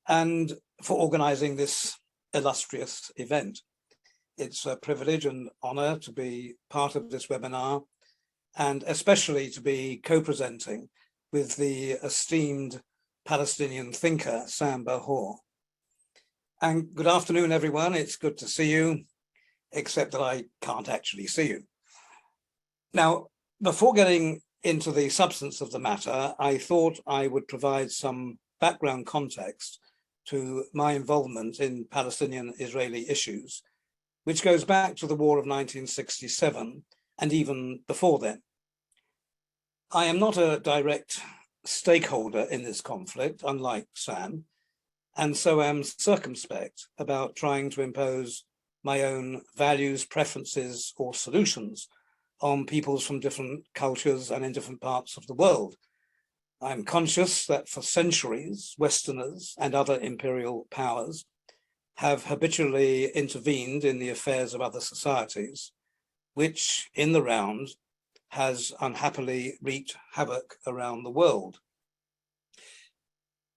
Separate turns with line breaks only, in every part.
and for organizing this illustrious event. It's a privilege and honor to be part of this webinar, and especially to be co-presenting with the esteemed Palestinian thinker, Sam Bahour. And good afternoon, everyone. It's good to see you, except that I can't actually see you. Now, before getting into the substance of the matter, I thought I would provide some background context to my involvement in Palestinian-Israeli issues, which goes back to the war of 1967 and even before then. I am not a direct stakeholder in this conflict, unlike Sam, and so am circumspect about trying to impose my own values, preferences, or solutions on peoples from different cultures and in different parts of the world. I'm conscious that for centuries, Westerners and other imperial powers have habitually intervened in the affairs of other societies, which in the round has unhappily wreaked havoc around the world.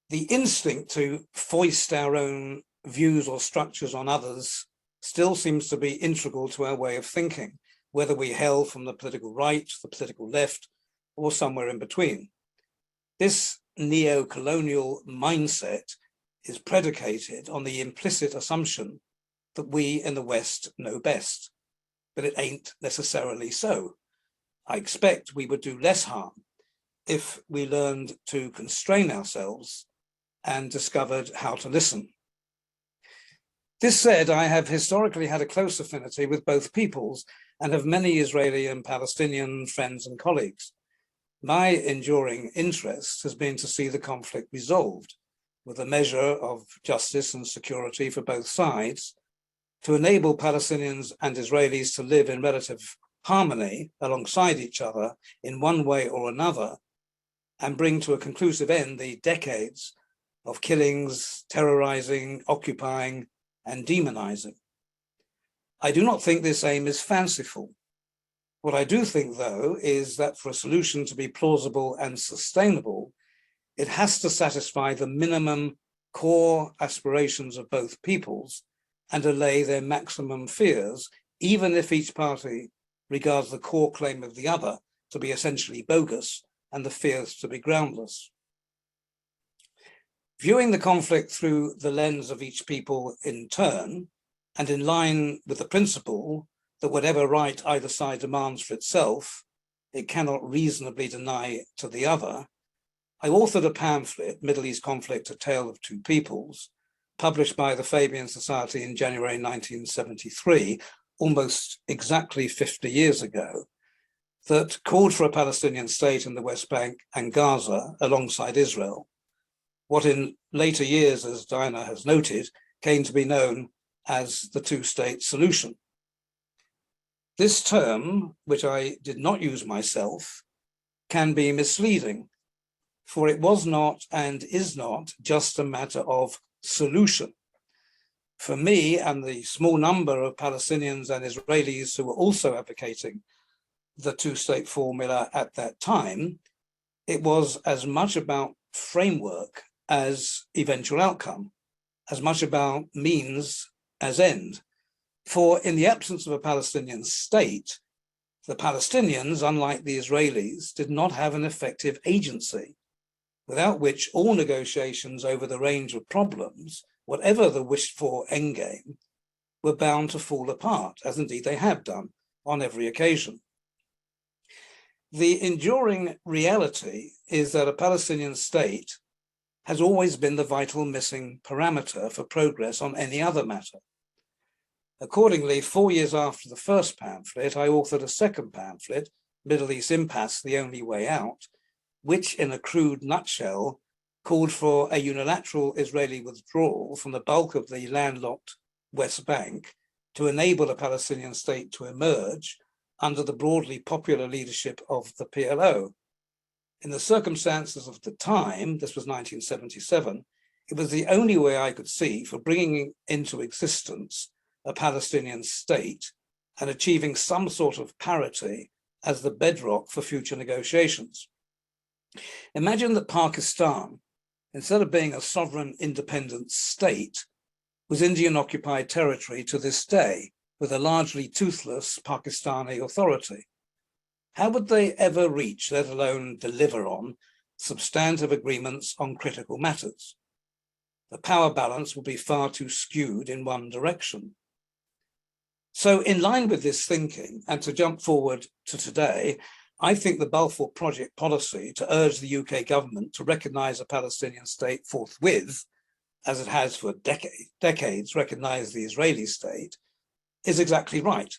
The instinct to foist our own views or structures on others still seems to be integral to our way of thinking, whether we hail from the political right, the political left, or somewhere in between. This neo-colonial mindset is predicated on the implicit assumption that we in the West know best, but it ain't necessarily so. I expect we would do less harm if we learned to constrain ourselves and discovered how to listen. This said, I have historically had a close affinity with both peoples and have many Israeli and Palestinian friends and colleagues. My enduring interest has been to see the conflict resolved with a measure of justice and security for both sides, to enable Palestinians and Israelis to live in relative harmony alongside each other in one way or another, and bring to a conclusive end the decades of killings, terrorizing, occupying, and demonizing. I do not think this aim is fanciful. What I do think, though, is that for a solution to be plausible and sustainable, it has to satisfy the minimum core aspirations of both peoples and allay their maximum fears, even if each party regards the core claim of the other to be essentially bogus and the fears to be groundless. Viewing the conflict through the lens of each people in turn, and in line with the principle that whatever right either side demands for itself, it cannot reasonably deny to the other, I authored a pamphlet, Middle East Conflict, A Tale of Two Peoples, published by the Fabian Society in January 1973, almost exactly 50 years ago, that called for a Palestinian state in the West Bank and Gaza alongside Israel, what in later years, as Diana has noted, came to be known as the two-state solution. This term, which I did not use myself, can be misleading, for it was not and is not just a matter of solution. For me and the small number of Palestinians and Israelis who were also advocating the two-state formula at that time, it was as much about framework as eventual outcome, as much about means as end. For in the absence of a Palestinian state, the Palestinians, unlike the Israelis, did not have an effective agency, without which all negotiations over the range of problems, whatever the wished for endgame, were bound to fall apart, as indeed they have done on every occasion. The enduring reality is that a Palestinian state has always been the vital missing parameter for progress on any other matter. Accordingly, 4 years after the first pamphlet, I authored a second pamphlet, Middle East Impasse, The Only Way Out, which in a crude nutshell called for a unilateral Israeli withdrawal from the bulk of the landlocked West Bank to enable a Palestinian state to emerge under the broadly popular leadership of the PLO. In the circumstances of the time, this was 1977, it was the only way I could see for bringing into existence a Palestinian state and achieving some sort of parity as the bedrock for future negotiations. Imagine that Pakistan, instead of being a sovereign independent state, was Indian occupied territory to this day, with a largely toothless Pakistani authority. How would they ever reach, let alone deliver on, substantive agreements on critical matters? The power balance will be far too skewed in one direction. So in line with this thinking, and to jump forward to today, I think the Balfour Project policy to urge the UK government to recognise a Palestinian state forthwith, as it has for decades recognised the Israeli state, is exactly right.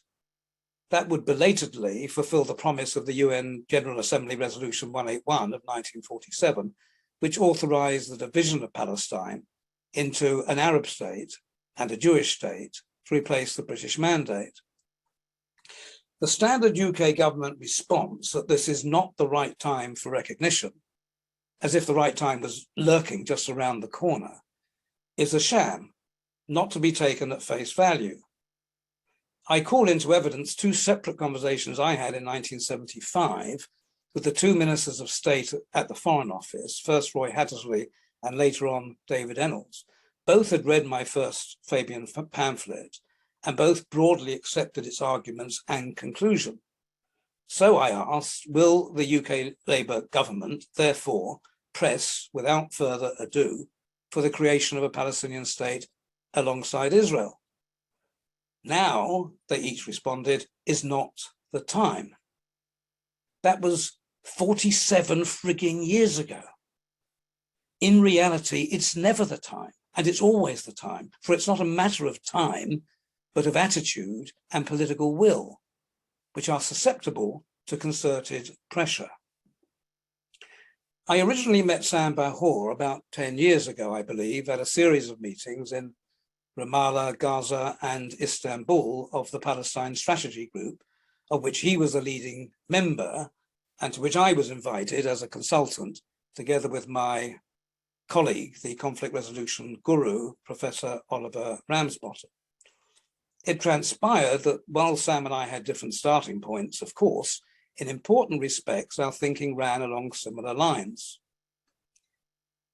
That would belatedly fulfill the promise of the UN General Assembly Resolution 181 of 1947, which authorised the division of Palestine into an Arab state and a Jewish state to replace the British mandate. The standard UK government response that this is not the right time for recognition, as if the right time was lurking just around the corner, is a sham, not to be taken at face value. I call into evidence two separate conversations I had in 1975 with the two ministers of state at the Foreign Office, first Roy Hattersley and later on David Ennals. Both had read my first Fabian pamphlet and both broadly accepted its arguments and conclusion. So I asked, will the UK Labour government therefore press without further ado for the creation of a Palestinian state alongside Israel? Now, they each responded, is not the time. That was 47 frigging years ago. In reality, it's never the time, and it's always the time, for it's not a matter of time, but of attitude and political will, which are susceptible to concerted pressure. I originally met Sam Bahour about 10 years ago, I believe, at a series of meetings in Ramallah, Gaza, and Istanbul of the Palestine Strategy Group, of which he was a leading member, and to which I was invited as a consultant, together with my colleague, the conflict resolution guru, Professor Oliver Ramsbottom. It transpired that while Sam and I had different starting points, of course, in important respects, our thinking ran along similar lines.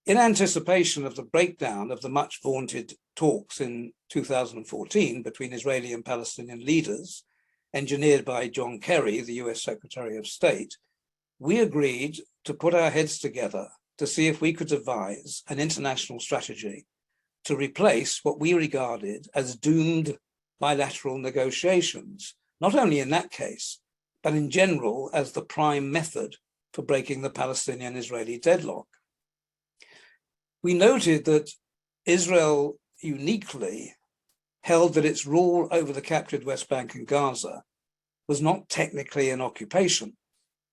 In anticipation of the breakdown of the much vaunted talks in 2014 between Israeli and Palestinian leaders, engineered by John Kerry, the US Secretary of State, we agreed to put our heads together to see if we could devise an international strategy to replace what we regarded as doomed bilateral negotiations, not only in that case, but in general as the prime method for breaking the Palestinian-Israeli deadlock. We noted that Israel uniquely held that its rule over the captured West Bank and Gaza was not technically an occupation,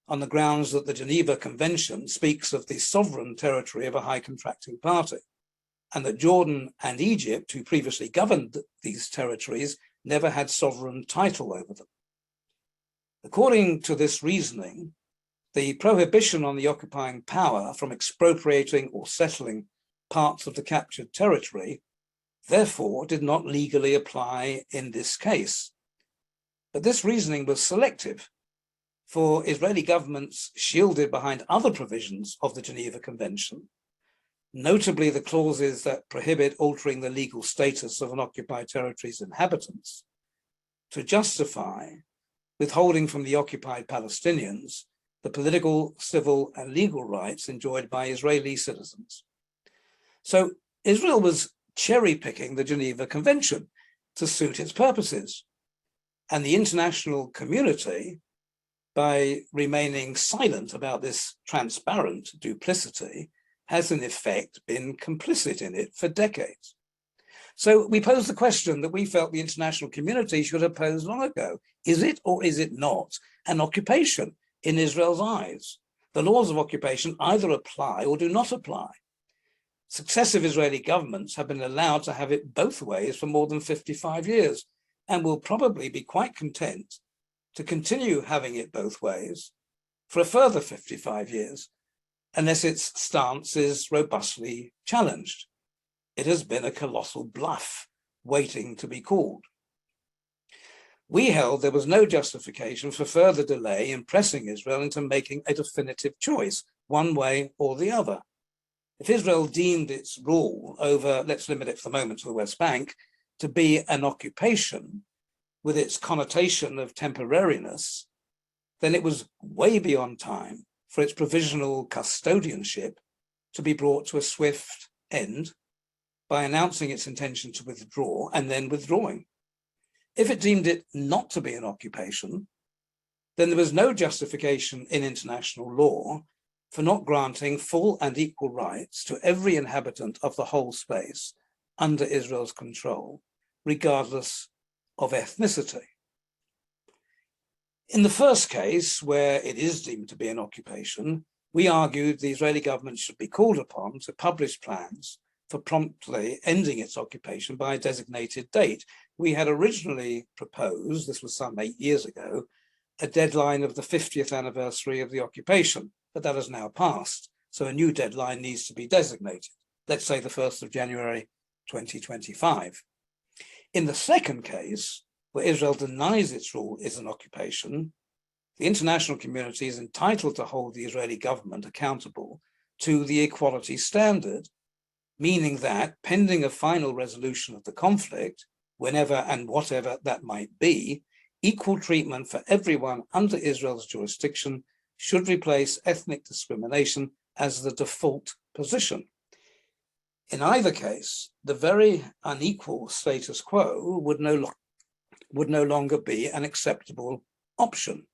on the grounds that the Geneva Convention speaks of the sovereign territory of a high contracting party, and that Jordan and Egypt, who previously governed these territories, never had sovereign title over them. According to this reasoning, the prohibition on the occupying power from expropriating or settling parts of the captured territory, therefore, did not legally apply in this case. But this reasoning was selective, for Israeli governments shielded behind other provisions of the Geneva Convention, notably the clauses that prohibit altering the legal status of an occupied territory's inhabitants, to justify withholding from the occupied Palestinians the political, civil, and legal rights enjoyed by Israeli citizens. So Israel was cherry-picking the Geneva Convention to suit its purposes, and the international community, by remaining silent about this transparent duplicity, has in effect been complicit in it for decades. So we posed the question that we felt the international community should have posed long ago. Is it or is it not an occupation in Israel's eyes? The laws of occupation either apply or do not apply. Successive Israeli governments have been allowed to have it both ways for more than 55 years and will probably be quite content to continue having it both ways for a further 55 years, unless its stance is robustly challenged. It has been a colossal bluff waiting to be called. We held there was no justification for further delay in pressing Israel into making a definitive choice, one way or the other. If Israel deemed its rule over, let's limit it for the moment to the West Bank, to be an occupation with its connotation of temporariness, then it was way beyond time for its provisional custodianship to be brought to a swift end by announcing its intention to withdraw and then withdrawing. If it deemed it not to be an occupation, then there was no justification in international law for not granting full and equal rights to every inhabitant of the whole space under Israel's control, regardless of ethnicity. In the first case, where it is deemed to be an occupation, we argued the Israeli government should be called upon to publish plans for promptly ending its occupation by a designated date. We had originally proposed, this was some 8 years ago, a deadline of the 50th anniversary of the occupation, but that has now passed. So a new deadline needs to be designated. Let's say the 1st of January, 2025. In the second case, where Israel denies its rule is an occupation, the international community is entitled to hold the Israeli government accountable to the equality standard, meaning that, pending a final resolution of the conflict, whenever and whatever that might be, equal treatment for everyone under Israel's jurisdiction should replace ethnic discrimination as the default position. In either case, the very unequal status quo would no longer be an acceptable option.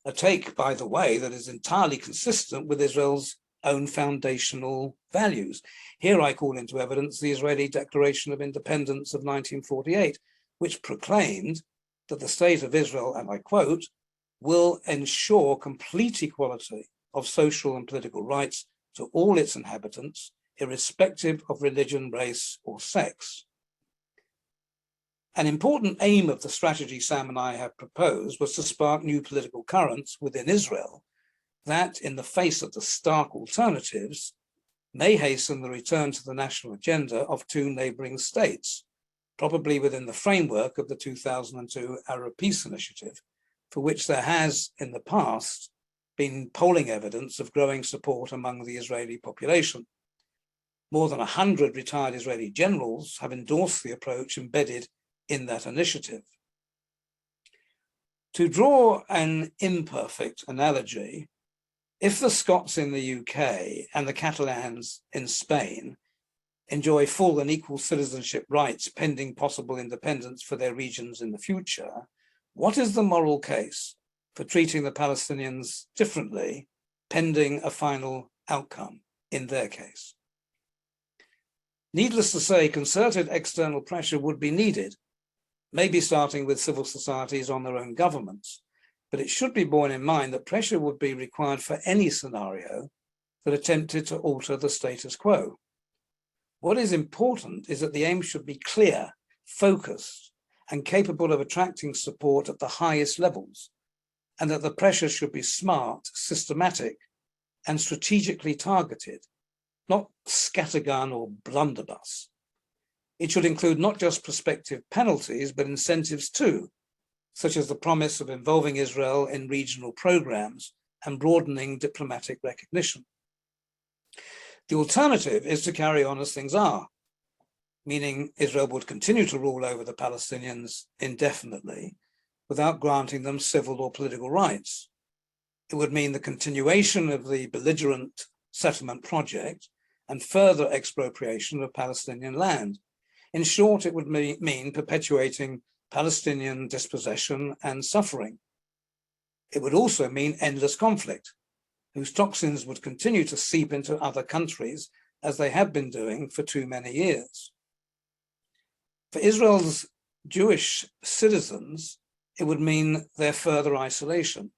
A take, by the way, that is entirely consistent with Israel's own foundational values. Here I call into evidence the Israeli Declaration of Independence of 1948, which proclaimed that the state of Israel, and I quote, will ensure complete equality of social and political rights to all its inhabitants, irrespective of religion, race, or sex. An important aim of the strategy Sam and I have proposed was to spark new political currents within Israel that, in the face of the stark alternatives, may hasten the return to the national agenda of two neighboring states, probably within the framework of the 2002 Arab Peace Initiative, for which there has, in the past, been polling evidence of growing support among the Israeli population. More than 100 retired Israeli generals have endorsed the approach embedded in that initiative. To draw an imperfect analogy, if the Scots in the UK and the Catalans in Spain enjoy full and equal citizenship rights pending possible independence for their regions in the future, what is the moral case for treating the Palestinians differently pending a final outcome in their case? Needless to say, concerted external pressure would be needed, maybe starting with civil societies on their own governments, but it should be borne in mind that pressure would be required for any scenario that attempted to alter the status quo. What is important is that the aim should be clear, focused, and capable of attracting support at the highest levels, and that the pressure should be smart, systematic, and strategically targeted, not scattergun or blunderbuss. It should include not just prospective penalties, but incentives too, such as the promise of involving Israel in regional programs and broadening diplomatic recognition. The alternative is to carry on as things are, meaning Israel would continue to rule over the Palestinians indefinitely without granting them civil or political rights. It would mean the continuation of the belligerent settlement project and further expropriation of Palestinian land. In short, it would mean perpetuating Palestinian dispossession and suffering. It would also mean endless conflict, whose toxins would continue to seep into other countries as they have been doing for too many years. For Israel's Jewish citizens, it would mean their further isolation,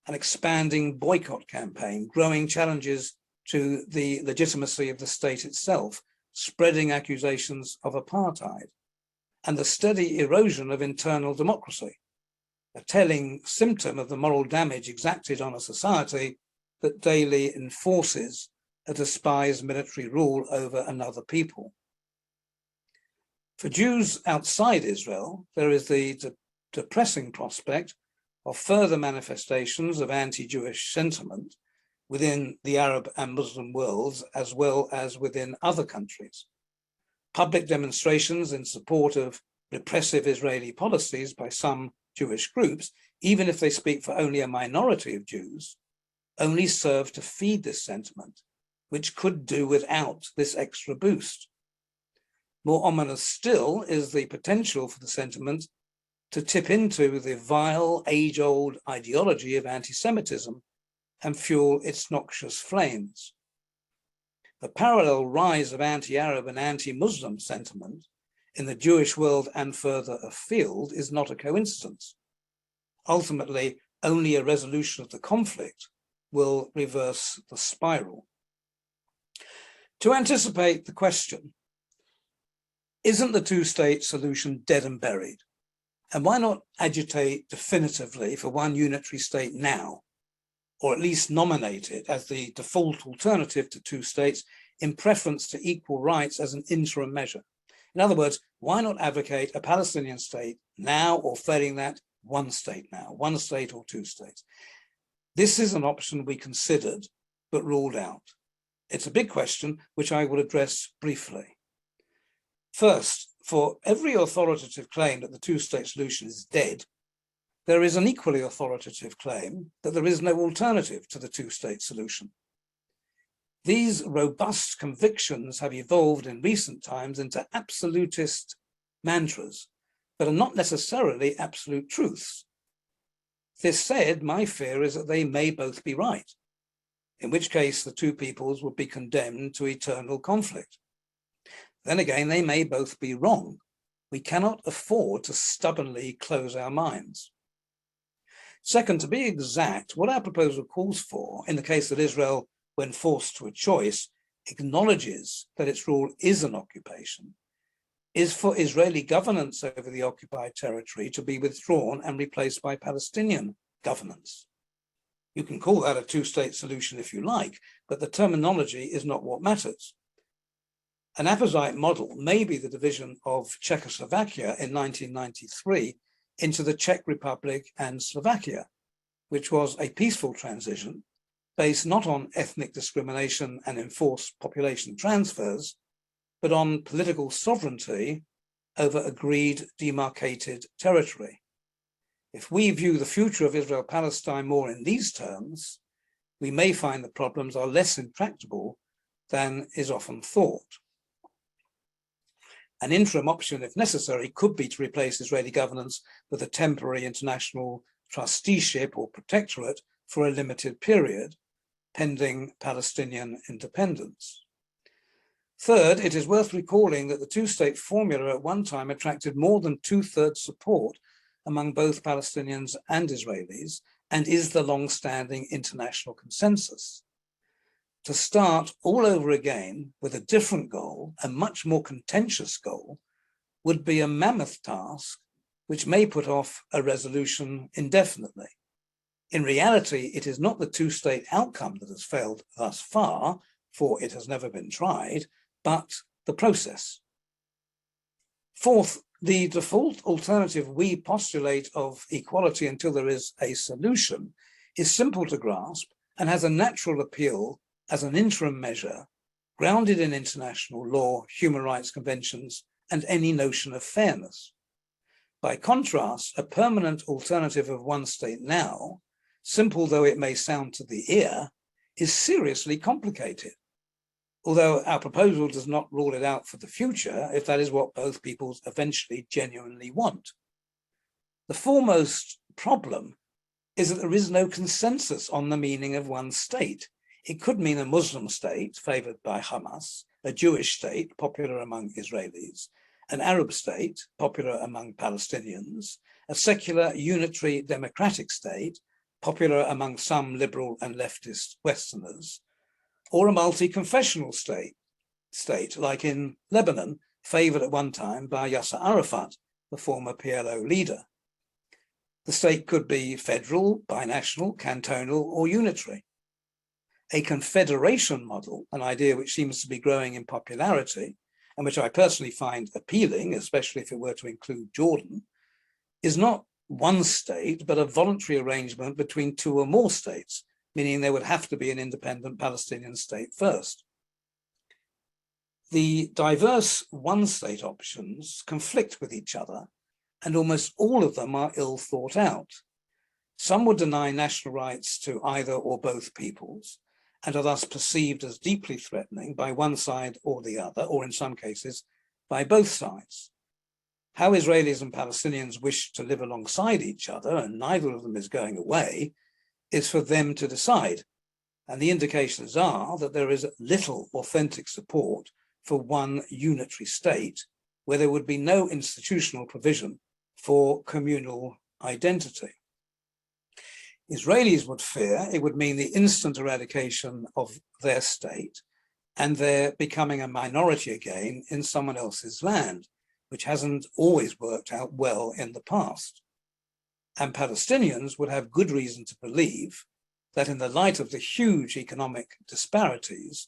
an expanding boycott campaign, growing challenges to the legitimacy of the state itself, spreading accusations of apartheid, and the steady erosion of internal democracy, a telling symptom of the moral damage exacted on a society that daily enforces a despised military rule over another people. For Jews outside Israel, there is the depressing prospect of further manifestations of anti-Jewish sentiment within the Arab and Muslim worlds, as well as within other countries. Public demonstrations in support of repressive Israeli policies by some Jewish groups, even if they speak for only a minority of Jews, only serve to feed this sentiment, which could do without this extra boost. More ominous still is the potential for the sentiment to tip into the vile, age-old ideology of anti-Semitism and fuel its noxious flames. The parallel rise of anti-Arab and anti-Muslim sentiment in the Jewish world and further afield is not a coincidence. Ultimately, only a resolution of the conflict will reverse the spiral. To anticipate the question, isn't the two-state solution dead and buried? And why not agitate definitively for one unitary state now, or at least nominate it as the default alternative to two states in preference to equal rights as an interim measure? In other words, why not advocate a Palestinian state now, or failing that, one state now, one state or two states? This is an option we considered, but ruled out. It's a big question, which I will address briefly. First, for every authoritative claim that the two-state solution is dead, there is an equally authoritative claim that there is no alternative to the two-state solution. These robust convictions have evolved in recent times into absolutist mantras, but are not necessarily absolute truths. This said, my fear is that they may both be right, in which case the two peoples would be condemned to eternal conflict. Then again, they may both be wrong. We cannot afford to stubbornly close our minds. Second, to be exact, what our proposal calls for, in the case that Israel, when forced to a choice, acknowledges that its rule is an occupation, is for Israeli governance over the occupied territory to be withdrawn and replaced by Palestinian governance. You can call that a two-state solution if you like, but the terminology is not what matters. An apposite model may be the division of Czechoslovakia in 1993 into the Czech Republic and Slovakia, which was a peaceful transition based not on ethnic discrimination and enforced population transfers, but on political sovereignty over agreed demarcated territory. If we view the future of Israel-Palestine more in these terms, we may find the problems are less intractable than is often thought. An interim option, if necessary, could be to replace Israeli governance with a temporary international trusteeship or protectorate for a limited period, pending Palestinian independence. Third, it is worth recalling that the two-state formula at one time attracted more than two-thirds support among both Palestinians and Israelis, and is the long-standing international consensus. To start all over again with a different goal, a much more contentious goal, would be a mammoth task which may put off a resolution indefinitely. In reality, it is not the two-state outcome that has failed thus far, for it has never been tried, but the process. Fourth, the default alternative we postulate of equality until there is a solution is simple to grasp and has a natural appeal as an interim measure grounded in international law, human rights conventions, and any notion of fairness. By contrast, a permanent alternative of one state now, simple though it may sound to the ear, is seriously complicated. Although our proposal does not rule it out for the future, if that is what both peoples eventually genuinely want. The foremost problem is that there is no consensus on the meaning of one state. It could mean a Muslim state favored by Hamas, a Jewish state popular among Israelis, an Arab state popular among Palestinians, a secular unitary democratic state popular among some liberal and leftist Westerners, or a multi-confessional state like in Lebanon, favored at one time by Yasser Arafat, the former PLO leader. The state could be federal, binational, cantonal, or unitary. A confederation model, an idea which seems to be growing in popularity, and which I personally find appealing, especially if it were to include Jordan, is not one state, but a voluntary arrangement between two or more states, meaning there would have to be an independent Palestinian state first. The diverse one-state options conflict with each other, and almost all of them are ill thought out. Some would deny national rights to either or both peoples, and are thus perceived as deeply threatening by one side or the other, or in some cases, by both sides. How Israelis and Palestinians wish to live alongside each other, and neither of them is going away, is for them to decide. And the indications are that there is little authentic support for one unitary state, where there would be no institutional provision for communal identity. Israelis would fear it would mean the instant eradication of their state and their becoming a minority again in someone else's land, which hasn't always worked out well in the past. And Palestinians would have good reason to believe that in the light of the huge economic disparities,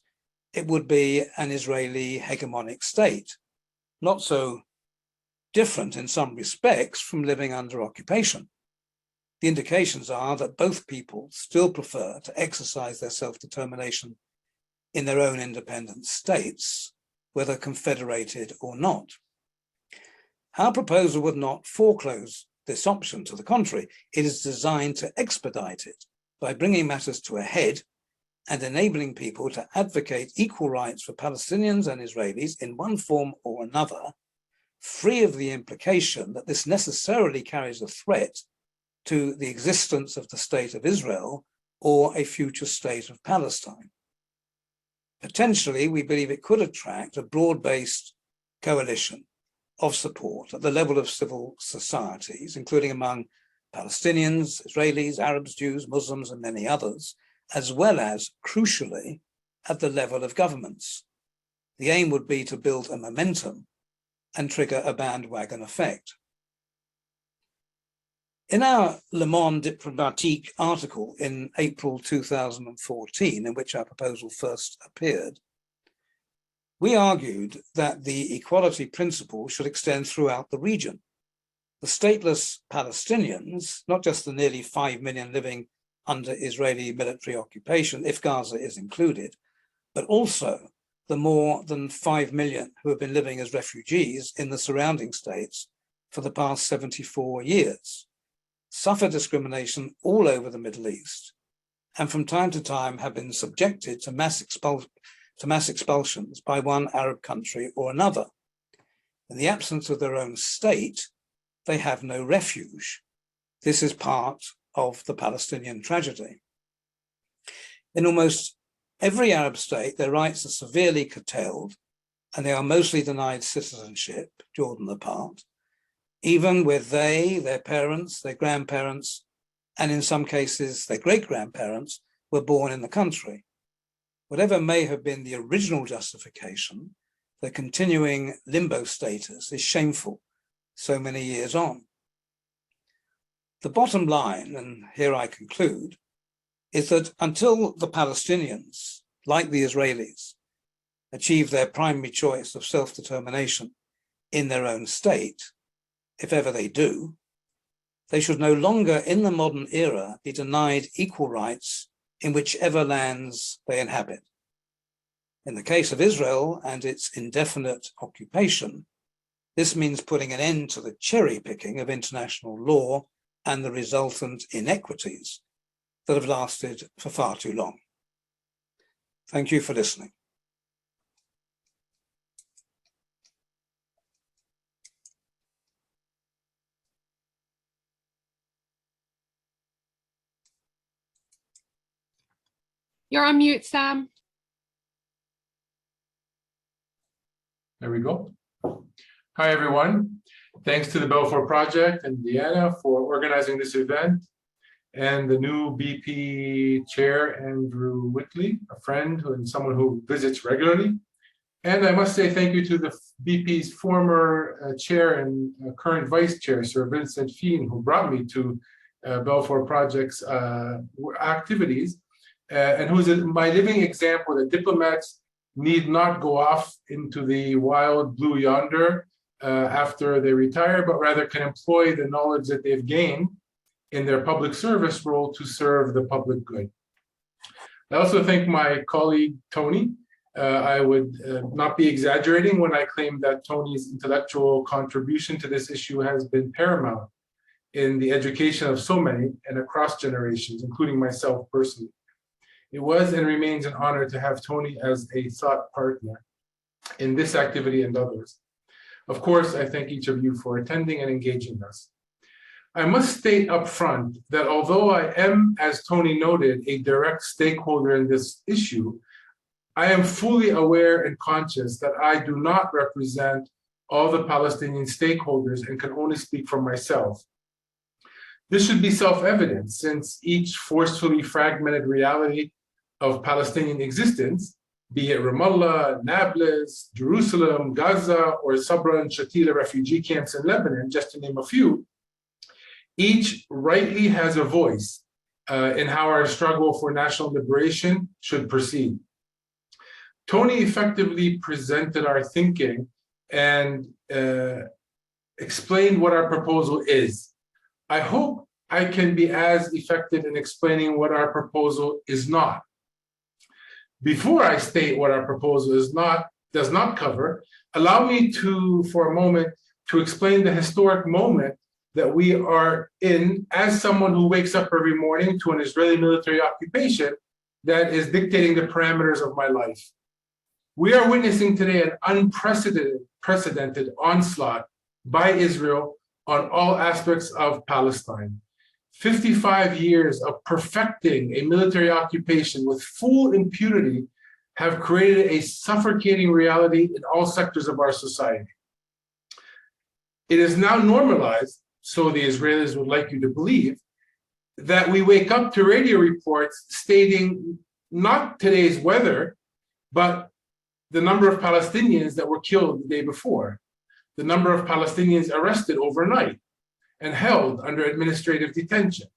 it would be an Israeli hegemonic state, not so different in some respects from living under occupation. The indications are that both peoples still prefer to exercise their self-determination in their own independent states, whether confederated or not. Our proposal would not foreclose this option. To the contrary, it is designed to expedite it by bringing matters to a head and enabling people to advocate equal rights for Palestinians and Israelis in one form or another, free of the implication that this necessarily carries a threat to the existence of the state of Israel or a future state of Palestine. Potentially, we believe it could attract a broad-based coalition of support at the level of civil societies, including among Palestinians, Israelis, Arabs, Jews, Muslims, and many others, as well as, crucially, at the level of governments. The aim would be to build a momentum and trigger a bandwagon effect. In our Le Monde Diplomatique article in April 2014, in which our proposal first appeared, we argued that the equality principle should extend throughout the region. The stateless Palestinians, not just the nearly 5 million living under Israeli military occupation, if Gaza is included, but also the more than 5 million who have been living as refugees in the surrounding states for the past 74 years, suffer discrimination all over the Middle East, and from time to time have been subjected to mass expulsions by one Arab country or another. In the absence of their own state, they have no refuge. This is part of the Palestinian tragedy. In almost every Arab state, their rights are severely curtailed, and they are mostly denied citizenship, Jordan apart, even where they, their parents, their grandparents, and in some cases their great-grandparents were born in the country. Whatever may have been the original justification, the continuing limbo status is shameful so many years on. The bottom line, and here I conclude, is that until the Palestinians, like the Israelis, achieve their primary choice of self-determination in their own state, if ever they do, they should no longer in the modern era be denied equal rights in whichever lands they inhabit. In the case of Israel and its indefinite occupation, this means putting an end to the cherry picking of international law and the resultant inequities that have lasted for far too long. Thank you for listening.
You're on mute, Sam.
There we go. Hi, everyone. Thanks to the Bahour Project and Deanna for organizing this event, and the new BP chair, Andrew Whitley, a friend and someone who visits regularly. And I must say thank you to the BP's former chair and current vice chair, Sir Vincent Fien, who brought me to Bahour Project's activities, and who is my living example that diplomats need not go off into the wild blue yonder after they retire, but rather can employ the knowledge that they've gained in their public service role to serve the public good. I also thank my colleague, Tony. I would not be exaggerating when I claim that Tony's intellectual contribution to this issue has been paramount in the education of so many and across generations, including myself personally. It was and remains an honor to have Tony as a thought partner in this activity and others. Of course, I thank each of you for attending and engaging us. I must state up front that although I am, as Tony noted, a direct stakeholder in this issue, I am fully aware and conscious that I do not represent all the Palestinian stakeholders and can only speak for myself. This should be self-evident, since each forcefully fragmented reality of Palestinian existence, be it Ramallah, Nablus, Jerusalem, Gaza, or Sabra and Shatila refugee camps in Lebanon, just to name a few, each rightly has a voice in how our struggle for national liberation should proceed. Tony effectively presented our thinking and explained what our proposal is. I hope I can be as effective in explaining what our proposal is not. Before I state what our proposal does not cover, allow me to, for a moment, to explain the historic moment that we are in as someone who wakes up every morning to an Israeli military occupation that is dictating the parameters of my life. We are witnessing today an unprecedented onslaught by Israel on all aspects of Palestine. 55 years of perfecting a military occupation with full impunity have created a suffocating reality in all sectors of our society. It is now normalized, so the Israelis would like you to believe, that we wake up to radio reports stating not today's weather, but the number of Palestinians that were killed the day before, the number of Palestinians arrested overnight and held under administrative detention,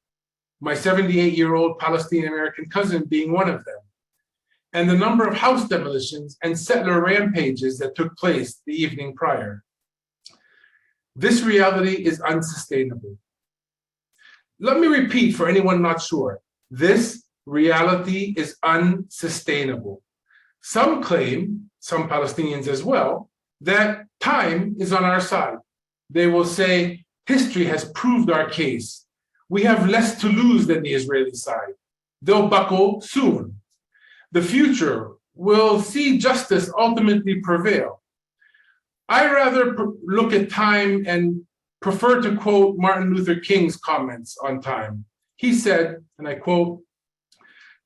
my 78-year-old Palestinian-American cousin being one of them, and the number of house demolitions and settler rampages that took place the evening prior. This reality is unsustainable. Let me repeat for anyone not sure, this reality is unsustainable. Some claim, some Palestinians as well, that time is on our side. They will say, history has proved our case. We have less to lose than the Israeli side. They'll buckle soon. The future will see justice ultimately prevail. I rather look at time and prefer to quote Martin Luther King's comments on time. He said, and I quote,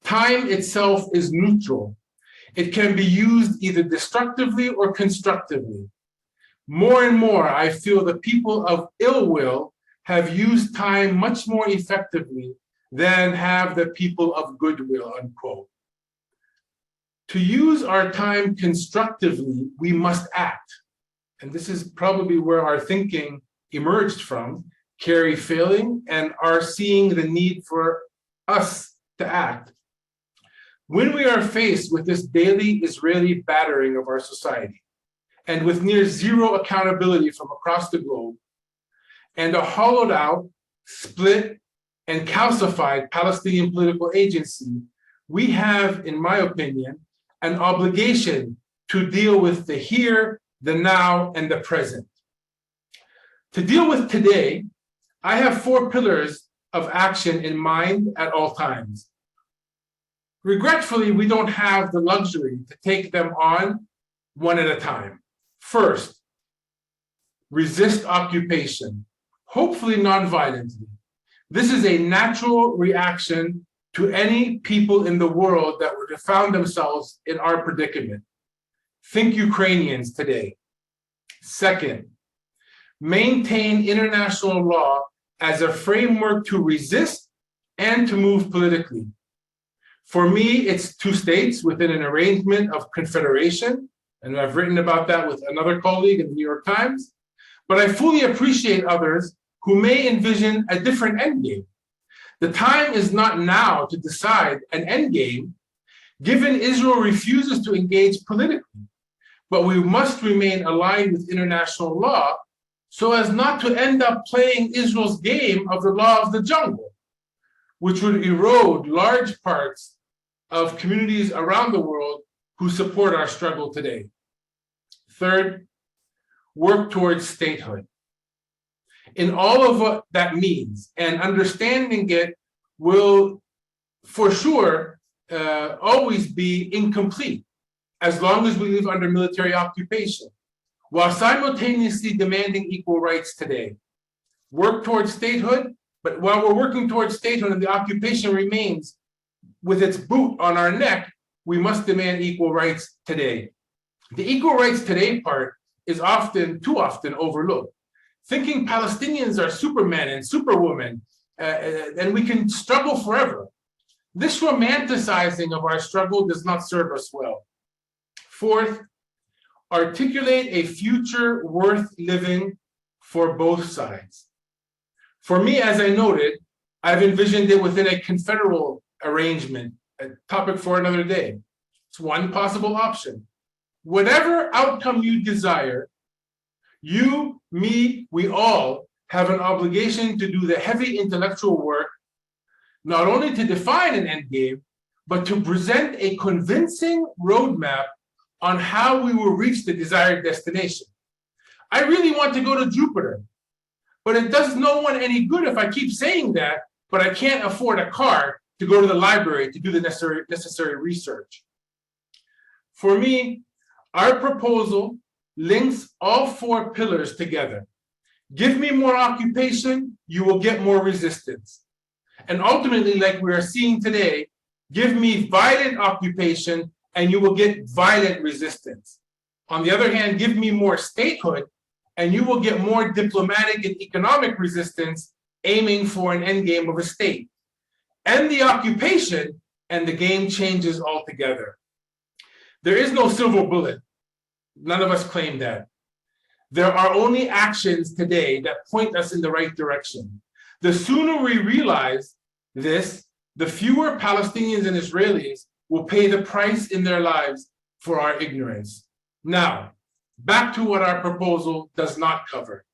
"Time itself is neutral. It can be used either destructively or constructively. More and more, I feel the people of ill will have used time much more effectively than have the people of goodwill," unquote. To use our time constructively, we must act. And this is probably where our thinking emerged from, Kerry failing and our seeing the need for us to act. When we are faced with this daily Israeli battering of our society, and with near zero accountability from across the globe, and a hollowed out, split, and calcified Palestinian political agency, we have, in my opinion, an obligation to deal with the here, the now, and the present. To deal with today, I have 4 pillars of action in mind at all times. Regretfully, we don't have the luxury to take them on one at a time. First, resist occupation, hopefully non-violently. This is a natural reaction to any people in the world that would have found themselves in our predicament. Think Ukrainians today. Second, maintain international law as a framework to resist and to move politically. For me, it's 2 states within an arrangement of confederation, and I've written about that with another colleague in the New York Times, but I fully appreciate others who may envision a different endgame. The time is not now to decide an endgame, given Israel refuses to engage politically, but we must remain aligned with international law so as not to end up playing Israel's game of the law of the jungle, which would erode large parts of communities around the world who support our struggle today. Third, work towards statehood. In all of what that means, and understanding it will for sure always be incomplete as long as we live under military occupation, while simultaneously demanding equal rights today. Work towards statehood, but while we're working towards statehood and the occupation remains with its boot on our neck, we must demand equal rights today. The equal rights today part is too often overlooked. Thinking Palestinians are Superman and Superwoman, and we can struggle forever. This romanticizing of our struggle does not serve us well. Fourth, articulate a future worth living for both sides. For me, as I noted, I've envisioned it within a confederal arrangement, a topic for another day. It's one possible option. Whatever outcome you desire, you, me, we all have an obligation to do the heavy intellectual work, not only to define an endgame, but to present a convincing roadmap on how we will reach the desired destination. I really want to go to Jupiter, but it does no one any good if I keep saying that, but I can't afford a car to go to the library to do the necessary research. For me, our proposal links all four pillars together. Give me more occupation, you will get more resistance. And ultimately, like we are seeing today, give me violent occupation and you will get violent resistance. On the other hand, give me more statehood and you will get more diplomatic and economic resistance aiming for an endgame of a state. End the occupation and the game changes altogether. There is no silver bullet. None of us claim that. There are only actions today that point us in the right direction. The sooner we realize this, the fewer Palestinians and Israelis will pay the price in their lives for our ignorance. Now, back to what our proposal does not cover.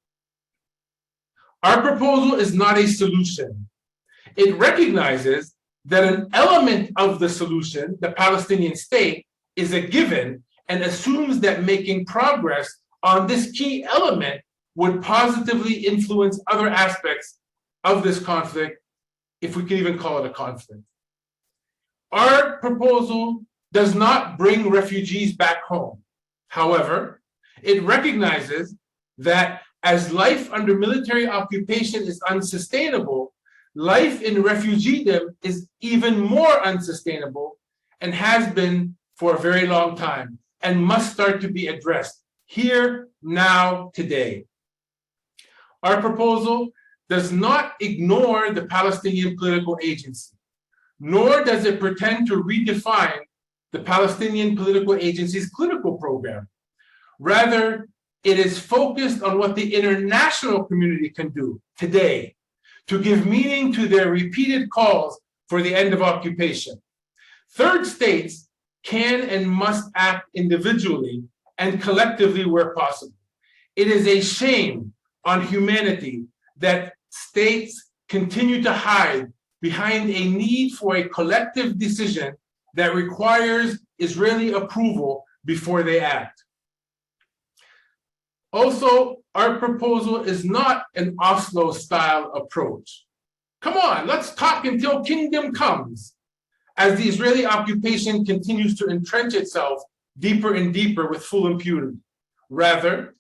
Our proposal is not a solution. It recognizes that an element of the solution, the Palestinian state, is a given and assumes that making progress on this key element would positively influence other aspects of this conflict, if we can even call it a conflict. Our proposal does not bring refugees back home. However, it recognizes that as life under military occupation is unsustainable, life in refugeedom is even more unsustainable and has been for a very long time and must start to be addressed here, now, today. Our proposal does not ignore the Palestinian political agency, nor does it pretend to redefine the Palestinian political agency's political program. Rather, it is focused on what the international community can do today to give meaning to their repeated calls for the end of occupation. Third states can and must act individually and collectively where possible. It is a shame on humanity that states continue to hide behind a need for a collective decision that requires Israeli approval before they act. Also, our proposal is not an Oslo-style approach. Come on, let's talk until kingdom comes, as the Israeli occupation continues to entrench itself deeper and deeper with full impunity. Rather,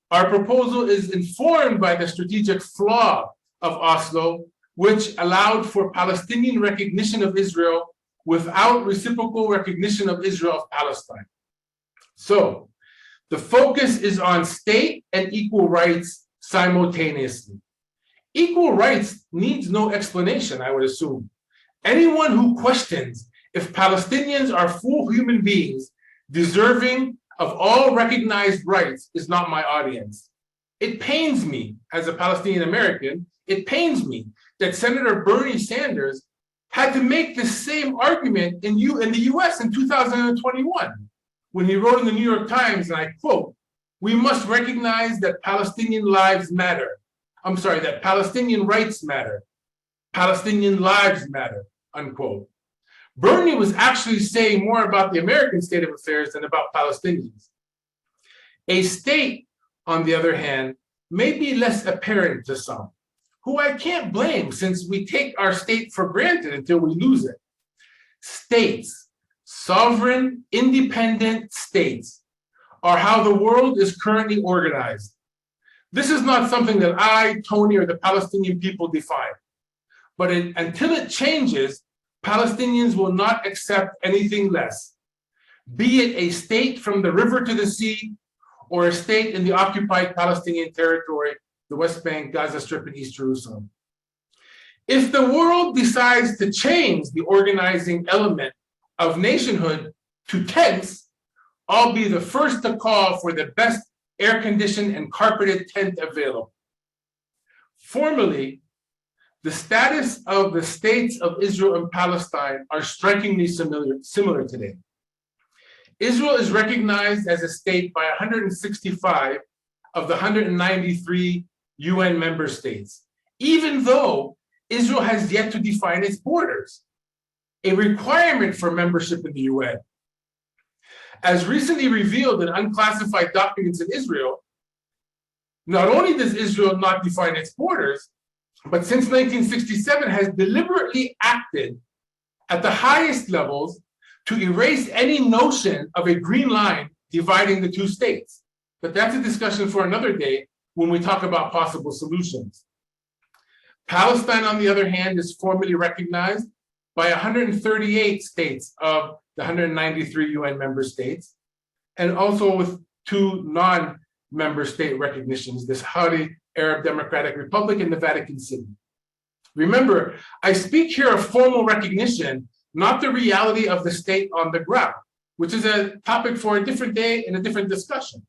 our proposal is informed by the strategic flaw of Oslo, which allowed for Palestinian recognition of Israel without reciprocal recognition of Israel of Palestine. So, the focus is on state and equal rights simultaneously. Equal rights needs no explanation, I would assume. Anyone who questions if Palestinians are full human beings deserving of all recognized rights is not my audience. It pains me, as a Palestinian American, it pains me that Senator Bernie Sanders had to make the same argument in the US in 2021, when he wrote in the New York Times, and I quote, "We must recognize that Palestinian lives matter. That Palestinian rights matter. Palestinian lives matter," unquote. Bernie was actually saying more about the American state of affairs than about Palestinians. A state, on the other hand, may be less apparent to some, who I can't blame since we take our state for granted until we lose it. States, sovereign, independent states, are how the world is currently organized. This is not something that I, Tony, or the Palestinian people define. But until it changes, Palestinians will not accept anything less, be it a state from the river to the sea, or a state in the occupied Palestinian territory, the West Bank, Gaza Strip, and East Jerusalem. If the world decides to change the organizing element of nationhood to tents, I'll be the first to call for the best air-conditioned and carpeted tent available. Formally, the status of the states of Israel and Palestine are strikingly similar today. Israel is recognized as a state by 165 of the 193 UN member states, even though Israel has yet to define its borders, a requirement for membership in the UN. As recently revealed in unclassified documents in Israel, not only does Israel not define its borders, but since 1967 has deliberately acted at the highest levels to erase any notion of a green line dividing the two states. But that's a discussion for another day when we talk about possible solutions. Palestine, on the other hand, is formally recognized by 138 states of the 193 UN member states, and also with two non-member state recognitions, this Saudi Arab Democratic Republic and the Vatican City. Remember, I speak here of formal recognition, not the reality of the state on the ground, which is a topic for a different day and a different discussion.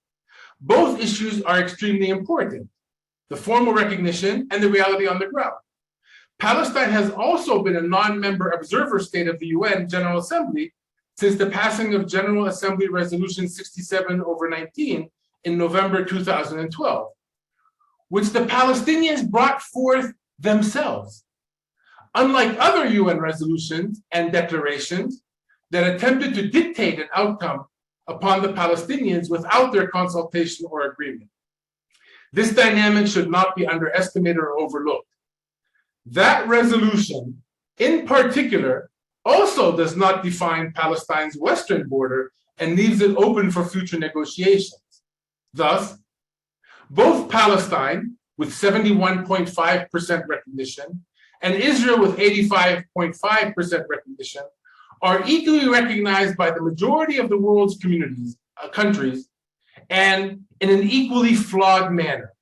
Both issues are extremely important, the formal recognition and the reality on the ground. Palestine has also been a non-member observer state of the UN General Assembly since the passing of General Assembly Resolution 67/19 in November 2012, which the Palestinians brought forth themselves. Unlike other UN resolutions and declarations that attempted to dictate an outcome upon the Palestinians without their consultation or agreement. This dynamic should not be underestimated or overlooked. That resolution, in particular, also does not define Palestine's western border and leaves it open for future negotiations. Thus, both Palestine, with 71.5% recognition, and Israel with 85.5% recognition, are equally recognized by the majority of the world's countries, and in an equally flawed manner.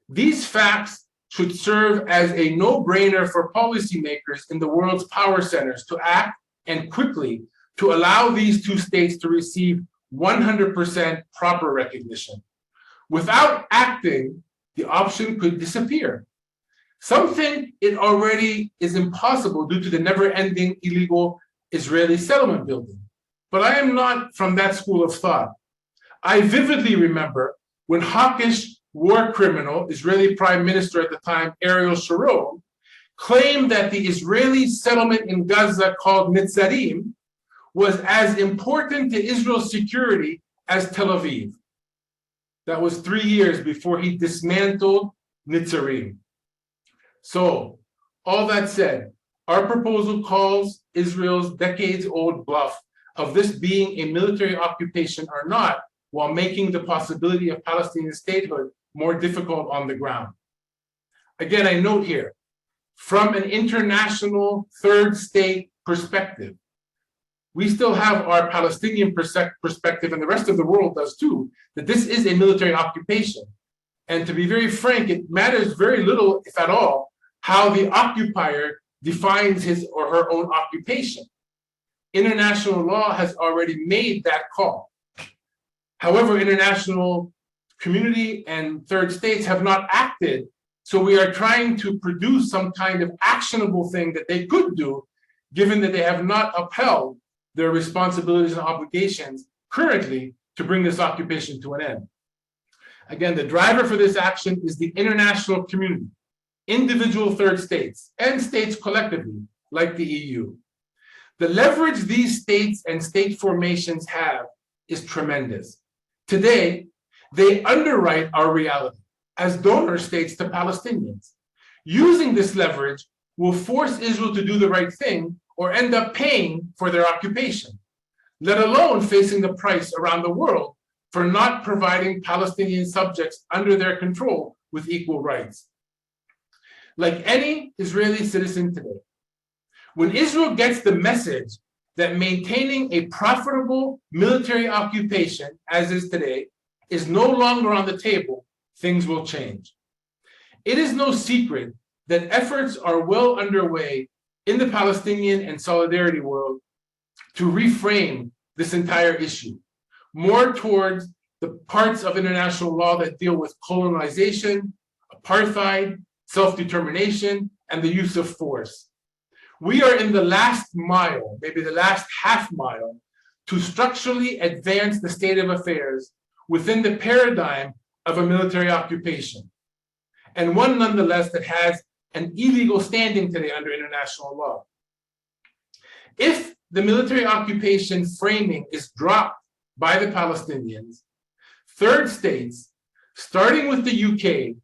These facts should serve as a no-brainer for policymakers in the world's power centers to act, and quickly, to allow these two states to receive 100% proper recognition. Without acting, the option could disappear. Some think it already is impossible due to the never-ending illegal Israeli settlement building. But I am not from that school of thought. I vividly remember when hawkish war criminal, Israeli Prime Minister at the time, Ariel Sharon, claimed that the Israeli settlement in Gaza called Netzarim was as important to Israel's security as Tel Aviv. That was 3 years before he dismantled Netzarim. So, all that said, our proposal calls Israel's decades-old bluff of this being a military occupation or not, while making the possibility of Palestinian statehood more difficult on the ground. Again, I note here, from an international third state perspective, we still have our Palestinian perspective, and the rest of the world does too, that this is a military occupation. And to be very frank, it matters very little, if at all, how the occupier defines his or her own occupation. International law has already made that call. However, international community and third states have not acted, so we are trying to produce some kind of actionable thing that they could do, given that they have not upheld their responsibilities and obligations currently to bring this occupation to an end. Again, the driver for this action is the international community, individual third states, and states collectively, like the EU. The leverage these states and state formations have is tremendous. Today, they underwrite our reality as donor states to Palestinians. Using this leverage will force Israel to do the right thing or end up paying for their occupation, let alone facing the price around the world for not providing Palestinian subjects under their control with equal rights. Like any Israeli citizen today, when Israel gets the message that maintaining a profitable military occupation, as is today, is no longer on the table, things will change. It is no secret that efforts are well underway in the Palestinian and solidarity world to reframe this entire issue, more towards the parts of international law that deal with colonization, apartheid, self-determination, and the use of force. We are in the last mile, maybe the last half mile, to structurally advance the state of affairs within the paradigm of a military occupation, and one nonetheless that has an illegal standing today under international law. If the military occupation framing is dropped by the Palestinians, third states, starting with the UK,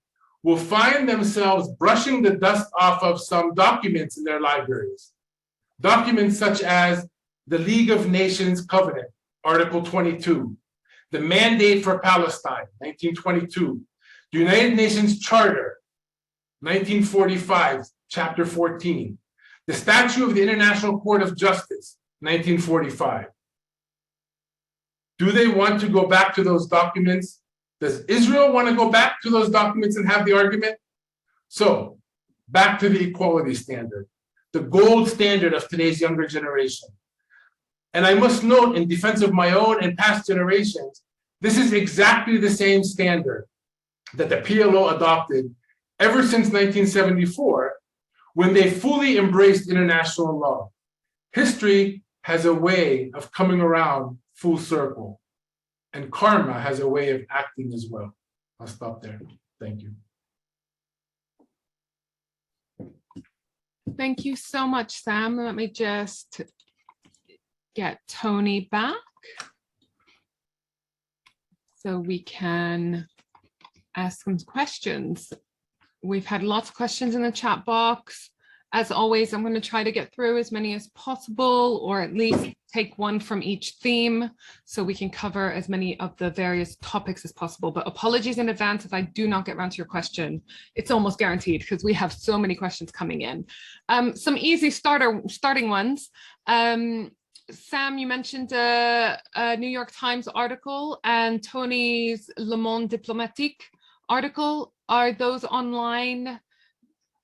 will find themselves brushing the dust off of some documents in their libraries. Documents such as the League of Nations Covenant, Article 22, the Mandate for Palestine, 1922, the United Nations Charter, 1945, Chapter 14, the Statute of the International Court of Justice, 1945. Do they want to go back to those documents? Does Israel want to go back to those documents and have the argument? So, back to the equality standard, the gold standard of today's younger generation. And I must note, in defense of my own and past generations, this is exactly the same standard that the PLO adopted ever since 1974, when they fully embraced international law. History has a way of coming around full circle, and karma has a way of acting as well. I'll stop there. Thank you.
Thank you so much, Sam. Let me just get Tony back so we can ask some questions. We've had lots of questions in the chat box. As always, I'm going to try to get through as many as possible, or at least take one from each theme so we can cover as many of the various topics as possible. But apologies in advance if I do not get around to your question. It's almost guaranteed because we have so many questions coming in. Some easy starting ones. Sam, you mentioned a New York Times article and Tony's Le Monde Diplomatique article. Are those online?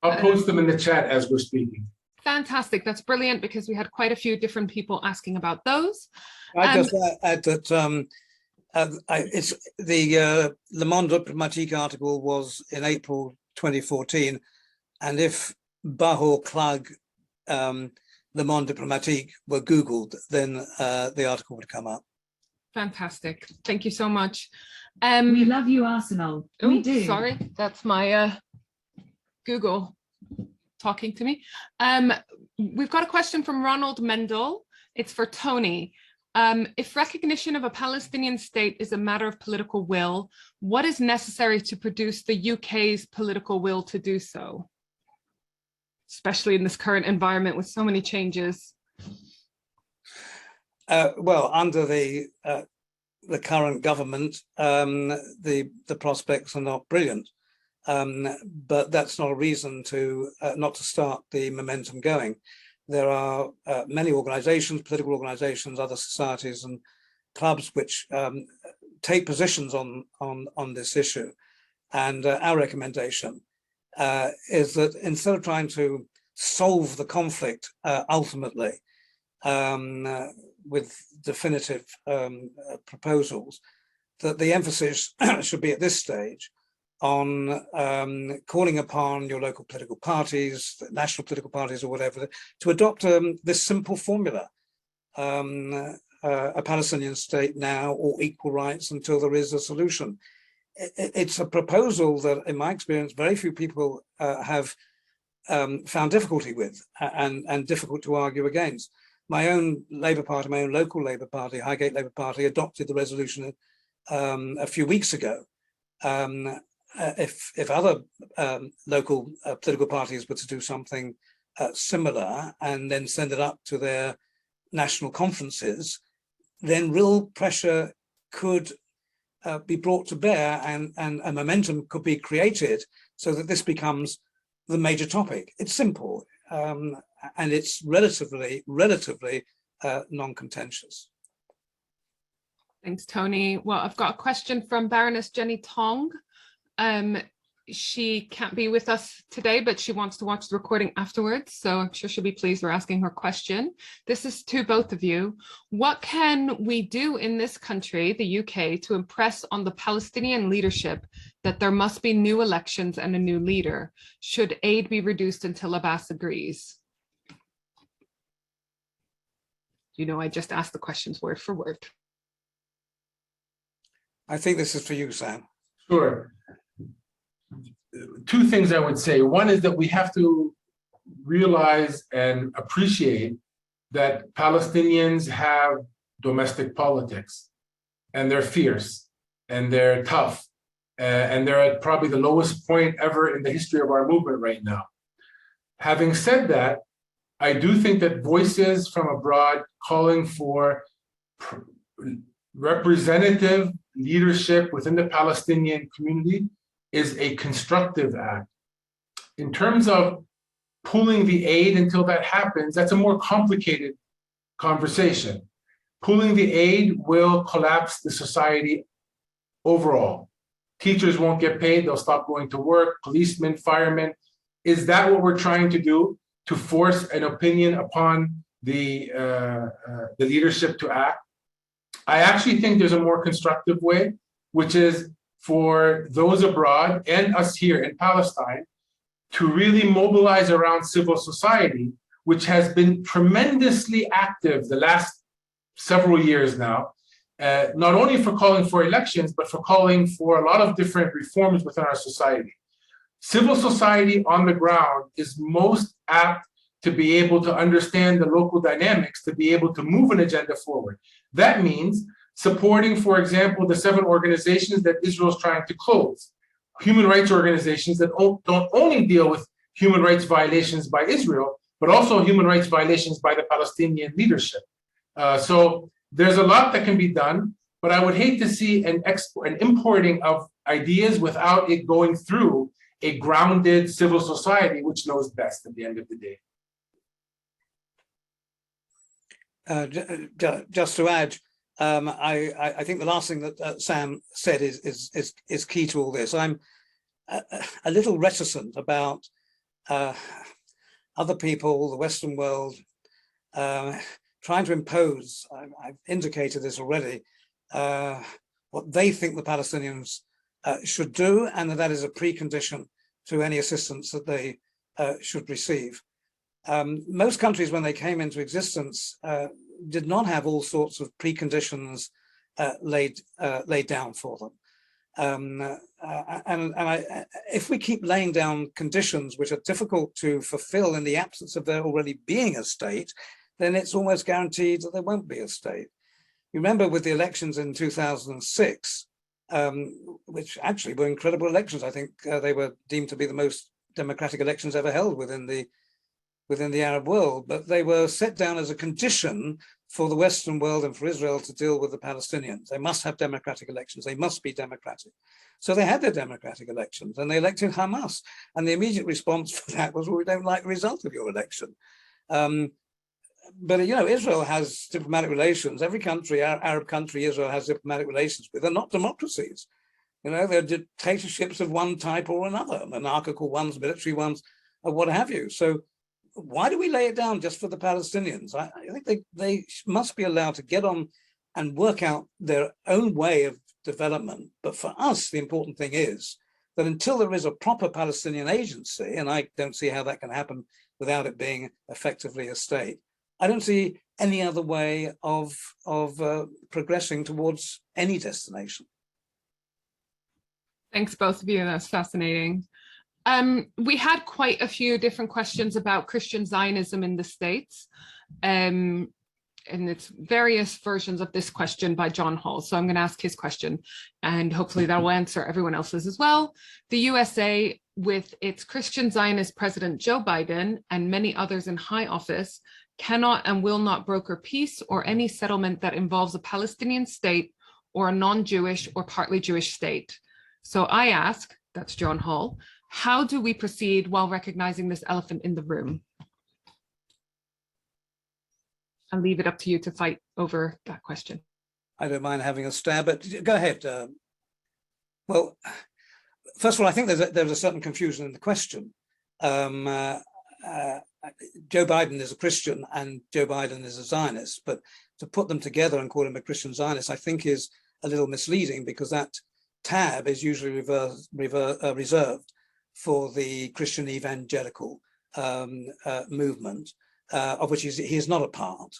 I'll post them in the chat as we're speaking.
Fantastic. That's brilliant, because we had quite a few different people asking about those.
I just add that it's the Le Monde Diplomatique article was in April 2014, and if Bahour, Klug, Le Monde Diplomatique were Googled, then the article would come up.
Fantastic. Thank you so much.
We love you, Arsenal. We do.
Sorry, that's my Google talking to me. We've got a question from Ronald Mendel. It's for Tony. If recognition of a Palestinian state is a matter of political will, what is necessary to produce the UK's political will to do so? Especially in this current environment with so many changes.
Well, under the current government, the prospects are not brilliant. But that's not a reason to not to start the momentum going. There are many organizations, political organizations, other societies and clubs which take positions on this issue. And our recommendation is that instead of trying to solve the conflict ultimately with definitive proposals, that the emphasis should be at this stage on calling upon your local political parties, national political parties or whatever, to adopt this simple formula, a Palestinian state now or equal rights until there is a solution. It's a proposal that, in my experience, very few people have found difficulty with and difficult to argue against. my own Labour Party, my own local Labour Party, Highgate Labour Party, adopted the resolution a few weeks ago. If other local political parties were to do something similar and then send it up to their national conferences, then real pressure could be brought to bear, and a momentum could be created so that this becomes the major topic. It's simple, and it's relatively non-contentious.
Thanks, Tony. Well, I've got a question from Baroness Jenny Tong. She can't be with us today, but she wants to watch the recording afterwards, so I'm sure she'll be pleased we're asking her question. This is to both of you. What can we do in this country, the UK, to impress on the Palestinian leadership that there must be new elections and a new leader? Should aid be reduced until Abbas agrees? You know, I just asked the questions word for word.
I think this is for you, Sam.
Sure. Two things I would say. One is that we have to realize and appreciate that Palestinians have domestic politics, and they're fierce, and they're tough, and they're at probably the lowest point ever in the history of our movement right now. Having said that, I do think that voices from abroad calling for representative leadership within the Palestinian community is a constructive act. In terms of pulling the aid until that happens, that's a more complicated conversation. Pulling the aid will collapse the society overall. Teachers won't get paid, they'll stop going to work, policemen, firemen. Is that what we're trying to do? To force an opinion upon the leadership to act? I actually think there's a more constructive way, which is for those abroad and us here in Palestine to really mobilize around civil society, which has been tremendously active the last several years now, not only for calling for elections, but for calling for a lot of different reforms within our society. Civil society on the ground is most apt to be able to understand the local dynamics, to be able to move an agenda forward. That means supporting, for example, the 7 organizations that Israel is trying to close, human rights organizations that don't only deal with human rights violations by Israel, but also human rights violations by the Palestinian leadership. So there's a lot that can be done, but I would hate to see an importing of ideas without it going through a grounded civil society, which knows best at the end of the day.
Just to add, I think the last thing that Sam said is key to all this. I'm a little reticent about other people, the Western world, trying to impose, I've indicated this already, what they think the Palestinians should do, and that is a precondition to any assistance that they should receive. Most countries, when they came into existence, did not have all sorts of preconditions laid down for them. If we keep laying down conditions which are difficult to fulfill in the absence of there already being a state, then it's almost guaranteed that there won't be a state. You remember with the elections in 2006, which actually were incredible elections. I think they were deemed to be the most democratic elections ever held within the Arab world, but they were set down as a condition for the Western world and for Israel to deal with the Palestinians. They must have democratic elections. They must be democratic. So they had their democratic elections and they elected Hamas. And the immediate response for that was, well, we don't like the result of your election. But, you know, Israel has diplomatic relations. Every country, Arab country, Israel has diplomatic relations with. They're not democracies. You know, they're dictatorships of one type or another, monarchical ones, military ones, or what have you. So why do we lay it down just for the Palestinians? I think they must be allowed to get on and work out their own way of development. But for us, the important thing is that until there is a proper Palestinian agency, and I don't see how that can happen without it being effectively a state, I don't see any other way of progressing towards any destination.
Thanks, both of you. That's fascinating. We had quite a few different questions about Christian Zionism in the States. and it's various versions of this question by John Hall. So I'm going to ask his question, and hopefully that will answer everyone else's as well. The USA, with its Christian Zionist President Joe Biden and many others in high office, cannot and will not broker peace or any settlement that involves a Palestinian state or a non-Jewish or partly Jewish state. So I ask, that's John Hall, how do we proceed while recognizing this elephant in the room? I'll leave it up to you to fight over that question.
I don't mind having a stab, but go ahead. Well, first of all, I think there's a certain confusion in the question. Joe Biden is a Christian and Joe Biden is a Zionist, but to put them together and call him a Christian Zionist, I think is a little misleading, because that tab is usually reserved for the Christian evangelical movement, of which he is not a part.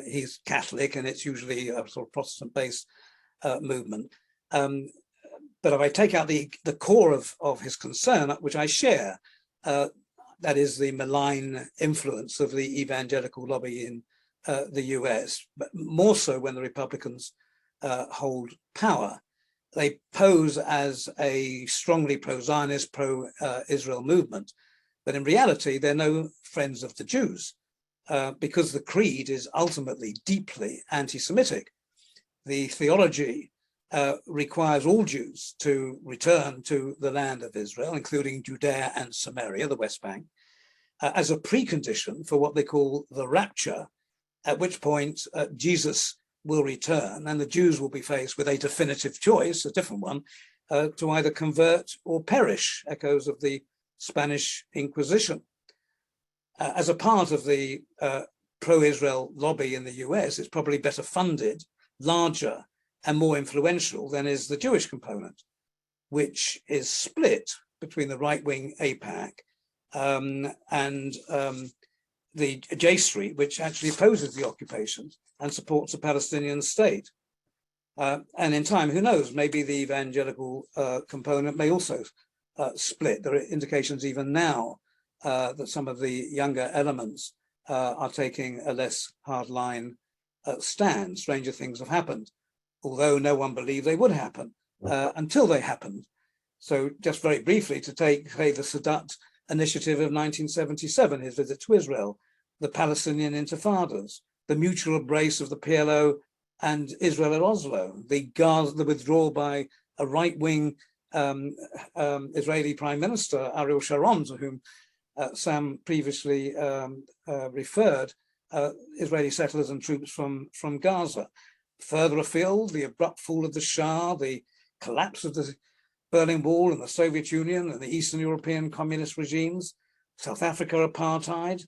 He's Catholic, and it's usually a sort of Protestant-based movement. But if I take out the core of his concern, which I share, that is the malign influence of the evangelical lobby in the US, but more so when the Republicans hold power. They pose as a strongly pro-Zionist, pro-Israel movement, but in reality, they're no friends of the Jews, because the creed is ultimately deeply anti-Semitic. The theology requires all Jews to return to the land of Israel, including Judea and Samaria, the West Bank, as a precondition for what they call the rapture, at which point Jesus will return and the Jews will be faced with a definitive choice, a different one, to either convert or perish, echoes of the Spanish Inquisition. As a part of the pro-Israel lobby in the US, it's probably better funded, larger, and more influential than is the Jewish component, which is split between the right-wing AIPAC and the J Street, which actually opposes the occupations and supports a Palestinian state. And in time, who knows, maybe the evangelical component may also split. There are indications even now that some of the younger elements are taking a less hardline stand. Stranger things have happened, although no one believed they would happen until they happened. So just very briefly, to take, say, the Sadat initiative of 1977, his visit to Israel, the Palestinian intifadas, the mutual embrace of the PLO and Israel at Oslo, the withdrawal by a right-wing Israeli Prime Minister, Ariel Sharon, to whom Sam previously referred, Israeli settlers and troops from Gaza. Further afield, the abrupt fall of the Shah, the collapse of the Berlin Wall and the Soviet Union and the Eastern European communist regimes, South Africa apartheid,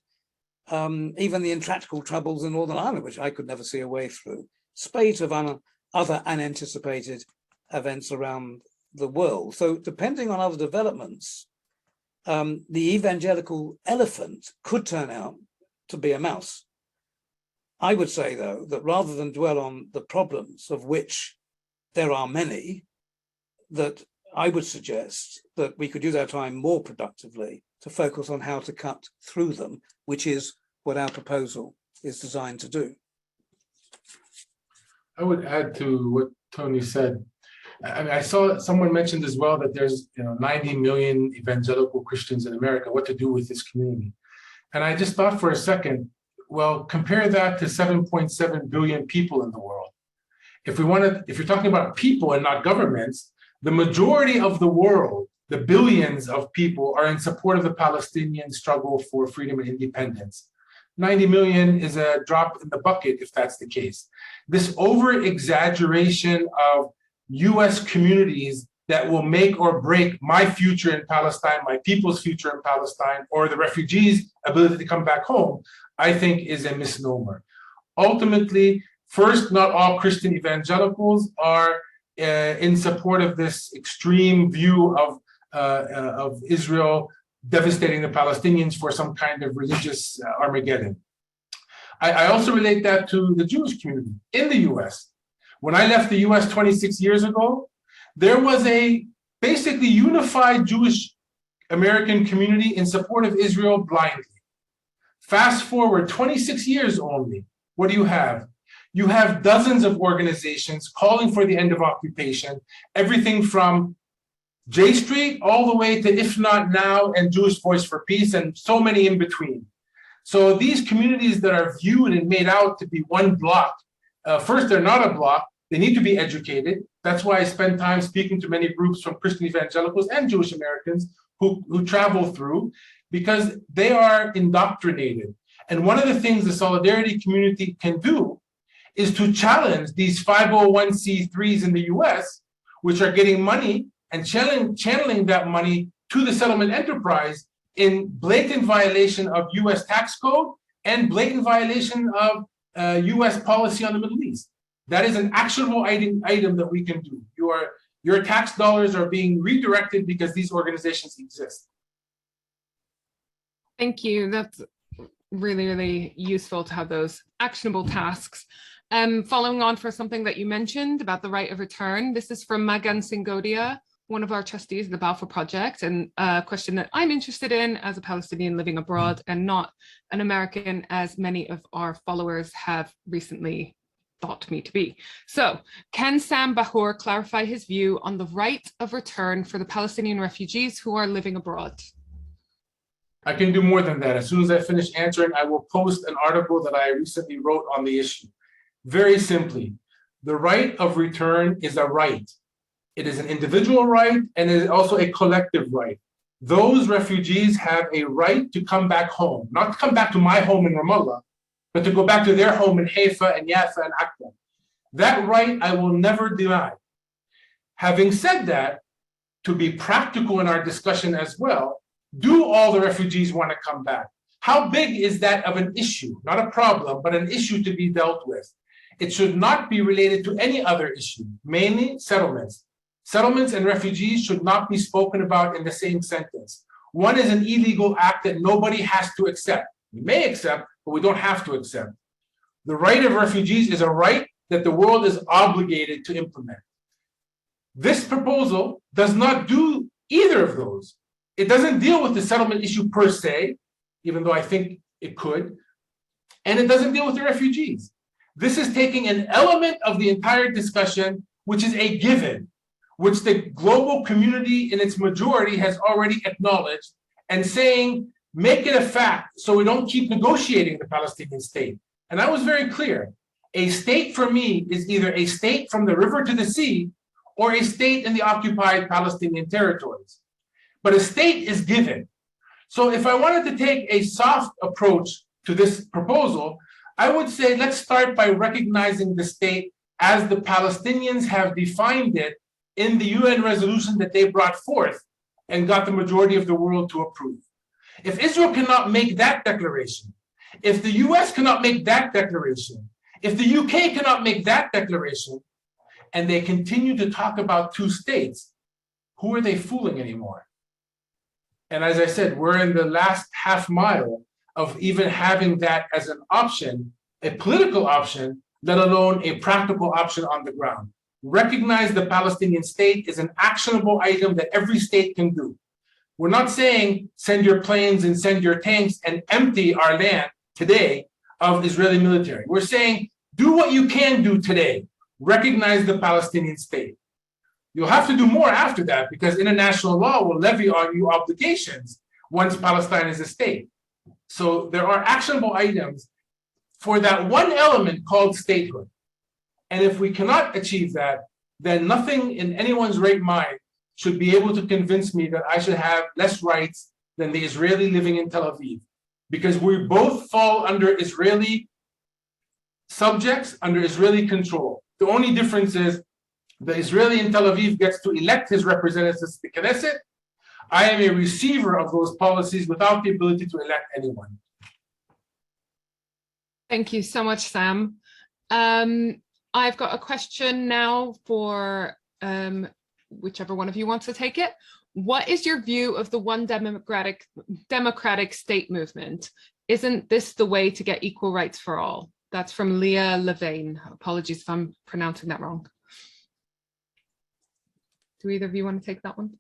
even the intractable troubles in Northern Ireland, which I could never see a way through, spate of other unanticipated events around the world. So depending on other developments, the evangelical elephant could turn out to be a mouse. I would say, though, that rather than dwell on the problems, of which there are many, that I would suggest that we could use our time more productively to focus on how to cut through them, which is what our proposal is designed to do.
I would add to what Tony said. I mean, I saw someone mentioned as well that there's 90 million evangelical Christians in America. What to do with this community? And I just thought for a second, well, compare that to 7.7 billion people in the world. If you're talking about people and not governments, the majority of the world, the billions of people, are in support of the Palestinian struggle for freedom and independence. 90 million is a drop in the bucket if that's the case. This over-exaggeration of US communities that will make or break my future in Palestine, my people's future in Palestine, or the refugees' ability to come back home, I think is a misnomer. Ultimately, first, not all Christian evangelicals are in support of this extreme view of Israel devastating the Palestinians for some kind of religious Armageddon. I also relate that to the Jewish community in the US. When I left the US 26 years ago, there was a basically unified Jewish American community in support of Israel blindly. Fast forward 26 years only, what do you have? You have dozens of organizations calling for the end of occupation, everything from J Street all the way to If Not Now and Jewish Voice for Peace, and so many in between. So these communities that are viewed and made out to be one block, first, they're not a block. They need to be educated. That's why I spend time speaking to many groups from Christian evangelicals and Jewish Americans who travel through, because they are indoctrinated. And one of the things the Solidarity community can do is to challenge these 501c3s in the US, which are getting money and channeling that money to the settlement enterprise in blatant violation of US tax code and blatant violation of US policy on the Middle East. That is an actionable item that we can do. Your tax dollars are being redirected because these organizations exist.
Thank you. That's really, really useful to have those actionable tasks. Following on for something that you mentioned about the right of return, this is from Magan Singodia, one of our trustees of the Balfour Project, and a question that I'm interested in as a Palestinian living abroad and not an American, as many of our followers have recently thought me to be. So, can Sam Bahour clarify his view on the right of return for the Palestinian refugees who are living abroad?
I can do more than that. As soon as I finish answering, I will post an article that I recently wrote on the issue. Very simply, the right of return is a right. It is an individual right, and it is also a collective right. Those refugees have a right to come back home, not to come back to my home in Ramallah, but to go back to their home in Haifa and Yafa and Akba. That right I will never deny. Having said that, to be practical in our discussion as well, do all the refugees want to come back? How big is that of an issue? Not a problem, but an issue to be dealt with. It should not be related to any other issue, mainly settlements. Settlements and refugees should not be spoken about in the same sentence. One is an illegal act that nobody has to accept. We may accept, but we don't have to accept. The right of refugees is a right that the world is obligated to implement. This proposal does not do either of those. It doesn't deal with the settlement issue per se, even though I think it could, and it doesn't deal with the refugees. This is taking an element of the entire discussion, which is a given, which the global community in its majority has already acknowledged, and saying, make it a fact so we don't keep negotiating the Palestinian state. And I was very clear. A state for me is either a state from the river to the sea or a state in the occupied Palestinian territories. But a state is given. So if I wanted to take a soft approach to this proposal, I would say let's start by recognizing the state as the Palestinians have defined it in the UN resolution that they brought forth and got the majority of the world to approve. If Israel cannot make that declaration, if the US cannot make that declaration, if the UK cannot make that declaration, and they continue to talk about two states, who are they fooling anymore? And as I said, we're in the last half mile of even having that as an option, a political option, let alone a practical option on the ground. Recognize the Palestinian state is an actionable item that every state can do. We're not saying send your planes and send your tanks and empty our land today of Israeli military. We're saying do what you can do today. Recognize the Palestinian state. You'll have to do more after that because international law will levy on you obligations once Palestine is a state. So there are actionable items for that one element called statehood. And if we cannot achieve that, then nothing in anyone's right mind should be able to convince me that I should have less rights than the Israeli living in Tel Aviv, because we both fall under Israeli subjects, under Israeli control. The only difference is the Israeli in Tel Aviv gets to elect his representatives to the Knesset. I am a receiver of those policies without the ability to elect anyone.
Thank you so much, Sam. I've got a question now for whichever one of you wants to take it. What is your view of the one democratic state movement? Isn't this the way to get equal rights for all? That's from Leah Levain. Apologies if I'm pronouncing that wrong. Do either of you want to take that one?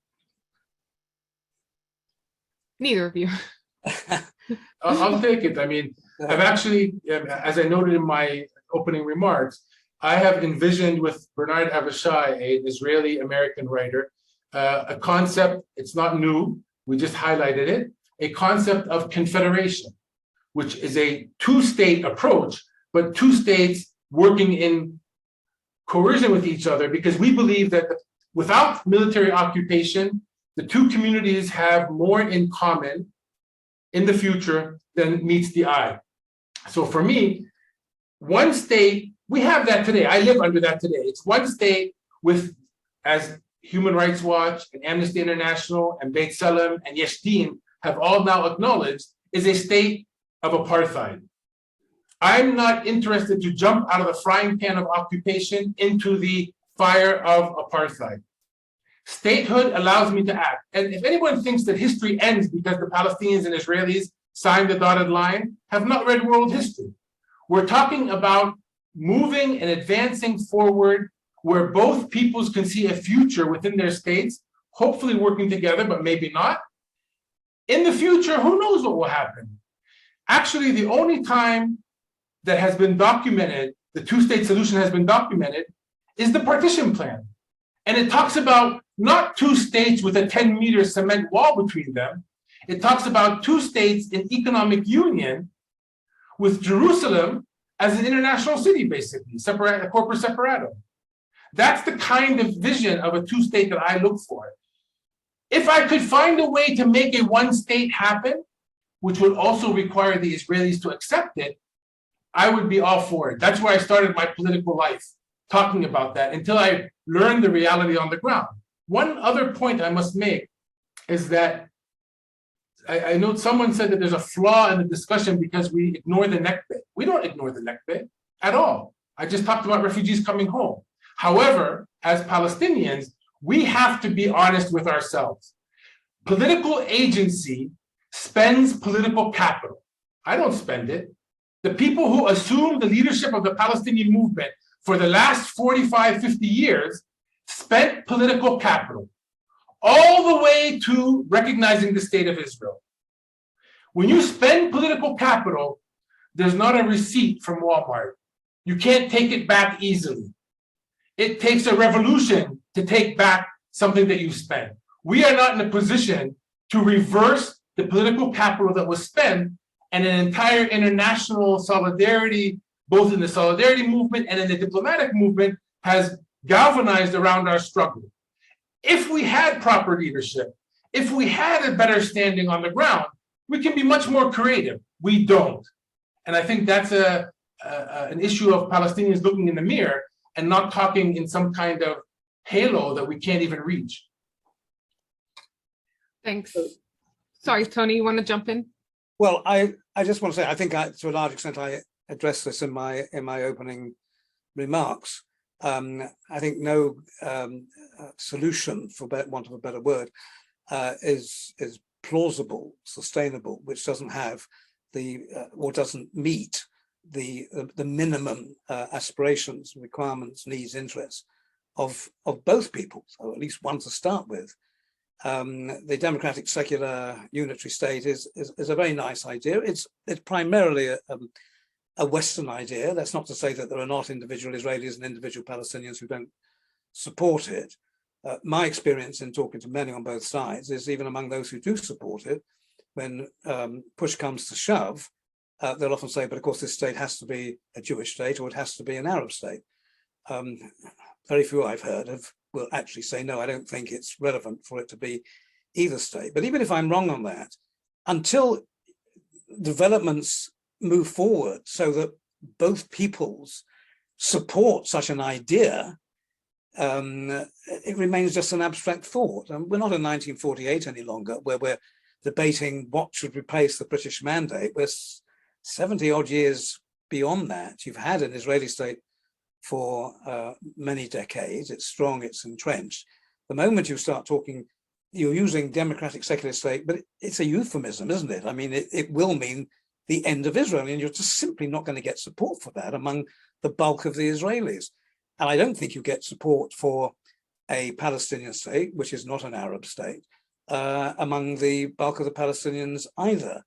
Neither of you.
I'll take it. I mean, I've actually, as I noted in my opening remarks, I have envisioned with Bernard Avishai, an Israeli-American writer, a concept, it's not new, we just highlighted it, a concept of confederation, which is a two-state approach, but two states working in coercion with each other, because we believe that without military occupation, the two communities have more in common in the future than meets the eye. So for me, one state, we have that today. I live under that today. It's one state with, as Human Rights Watch and Amnesty International and Beit Salem and Yesh Din have all now acknowledged, is a state of apartheid. I'm not interested to jump out of the frying pan of occupation into the fire of apartheid. Statehood allows me to act. And if anyone thinks that history ends because the Palestinians and Israelis signed the dotted line, have not read world history. We're talking about moving and advancing forward where both peoples can see a future within their states, hopefully working together, but maybe not. In the future, who knows what will happen? Actually, the only time that has been documented, the two-state solution has been documented, is the partition plan. And it talks about not two states with a 10-meter cement wall between them. It talks about two states in economic union with Jerusalem as an international city, basically, a corpus separatum. That's the kind of vision of a two-state that I look for. If I could find a way to make a one-state happen, which would also require the Israelis to accept it, I would be all for it. That's where I started my political life, talking about that, until I learned the reality on the ground. One other point I must make is that I know someone said that there's a flaw in the discussion because we ignore the Nakba. We don't ignore the Nakba at all. I just talked about refugees coming home. However, as Palestinians, we have to be honest with ourselves. Political agency spends political capital. I don't spend it. The people who assume the leadership of the Palestinian movement for the last 45, 50 years spent political capital, all the way to recognizing the state of Israel. When you spend political capital, there's not a receipt from Walmart. You can't take it back easily. It takes a revolution to take back something that you spent. We are not in a position to reverse the political capital that was spent, and an entire international solidarity, both in the solidarity movement and in the diplomatic movement, has galvanized around our struggle. If we had proper leadership, if we had a better standing on the ground, we can be much more creative. We don't. And I think that's an issue of Palestinians looking in the mirror and not talking in some kind of halo that we can't even reach.
Thanks. Sorry, Tony, you want to jump in?
Well, I just want to say, I think to a large extent I addressed this in my opening remarks. I think no solution, for want of a better word, is plausible, sustainable, which doesn't have or doesn't meet the minimum aspirations, requirements, needs, interests of both peoples, or at least one to start with. The democratic secular unitary state is a very nice idea. It's primarily a Western idea. That's not to say that there are not individual Israelis and individual Palestinians who don't support it. My experience in talking to many on both sides is, even among those who do support it, when push comes to shove, they'll often say, but of course this state has to be a Jewish state or it has to be an Arab state. Very few I've heard will actually say, no, I don't think it's relevant for it to be either state. But even if I'm wrong on that, until developments move forward so that both peoples support such an idea, it remains just an abstract thought. And we're not in 1948 any longer, where we're debating what should replace the British mandate. We're 70 odd years beyond that. You've had an Israeli state for many decades. It's strong, it's entrenched. The moment you start talking, you're using democratic secular state, but it's a euphemism, isn't it? I mean, it will mean the end of Israel, and you're just simply not going to get support for that among the bulk of the Israelis. And I don't think you get support for a Palestinian state, which is not an Arab state, among the bulk of the Palestinians either.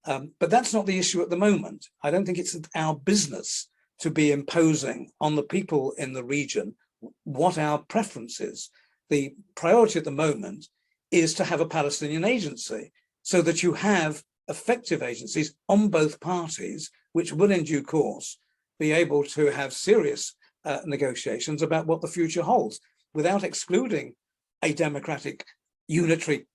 But that's not the issue at the moment. I don't think it's our business to be imposing on the people in the region what our preference is. The priority at the moment is to have a Palestinian agency so that you have effective agencies on both parties, which will in due course be able to have serious negotiations about what the future holds without excluding a democratic unitary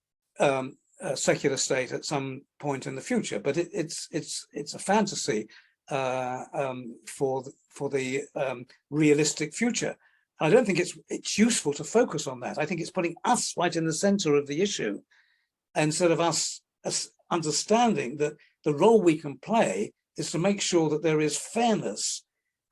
secular state at some point in the future. But it's a fantasy for the realistic future. I don't think it's useful to focus on that. I think it's putting us right in the center of the issue, instead of us understanding that the role we can play is to make sure that there is fairness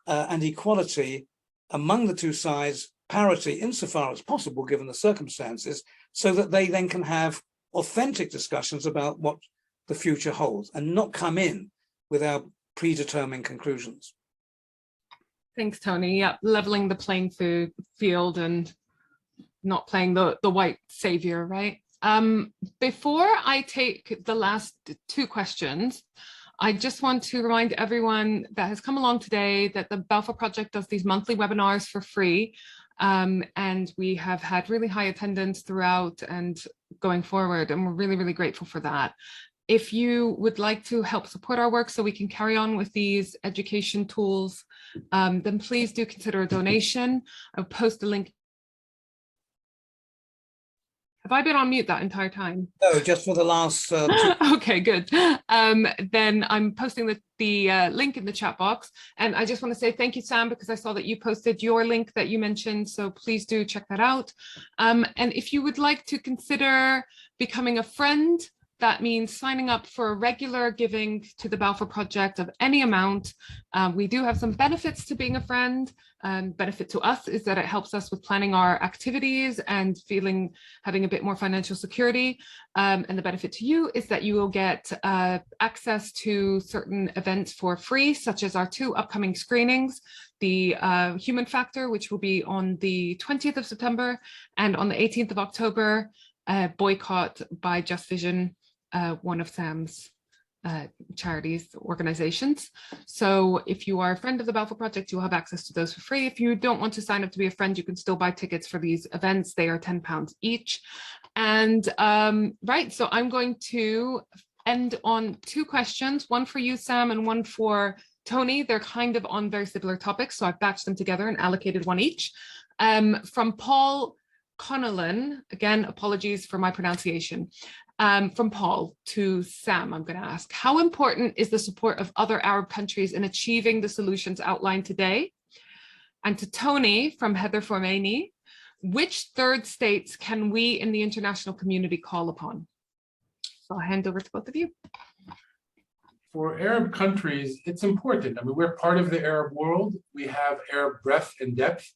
and equality among the two sides, parity insofar as possible given the circumstances, so that they then can have authentic discussions about what the future holds and not come in with our predetermined conclusions.
Thanks, Tony. Yeah, leveling the playing field and not playing the white savior, right? Before I take the last two questions, I just want to remind everyone that has come along today that the Balfour Project does these monthly webinars for free. And we have had really high attendance throughout and going forward, and we're really, really grateful for that. If you would like to help support our work so we can carry on with these education tools, then please do consider a donation. I'll post a link. Have I been on mute that entire time?
No, just for the last two.
Okay, good. Then I'm posting the link in the chat box. And I just want to say thank you, Sam, because I saw that you posted your link that you mentioned. So please do check that out. And if you would like to consider becoming a friend, that means signing up for a regular giving to the Balfour Project of any amount. We do have some benefits to being a friend. Benefit to us is that it helps us with planning our activities and having a bit more financial security. And the benefit to you is that you will get access to certain events for free, such as our two upcoming screenings, the Human Factor, which will be on the 20th of September, and on the 18th of October, Boycott by Just Vision, one of Sam's charities, organizations. So if you are a friend of the Balfour Project, you'll have access to those for free. If you don't want to sign up to be a friend, you can still buy tickets for these events. They are £10 each. And right, so I'm going to end on two questions, one for you, Sam, and one for Tony. They're kind of on very similar topics, so I've batched them together and allocated one each. From Paul Connellan, again, apologies for my pronunciation. From Paul to Sam, I'm going to ask, how important is the support of other Arab countries in achieving the solutions outlined today? And to Tony, from Heather Formaney, which third states can we in the international community call upon? So I'll hand over to both of you.
For Arab countries, it's important. I mean, we're part of the Arab world. We have Arab breadth and depth,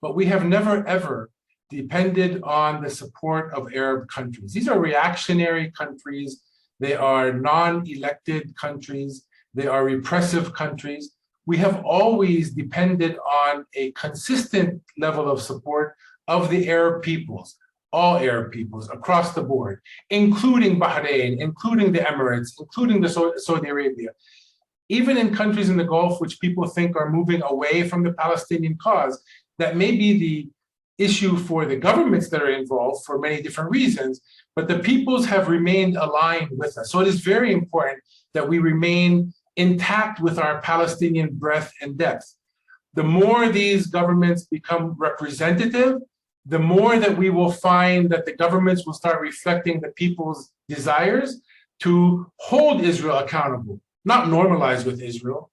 but we have never, ever depended on the support of Arab countries. These are reactionary countries. They are non-elected countries. They are repressive countries. We have always depended on a consistent level of support of the Arab peoples, all Arab peoples across the board, including Bahrain, including the Emirates, including Saudi Arabia. Even in countries in the Gulf, which people think are moving away from the Palestinian cause, that may be the issue for the governments that are involved for many different reasons, but the peoples have remained aligned with us. So it is very important that we remain intact with our Palestinian breadth and depth. The more these governments become representative, the more that we will find that the governments will start reflecting the people's desires to hold Israel accountable, not normalize with Israel,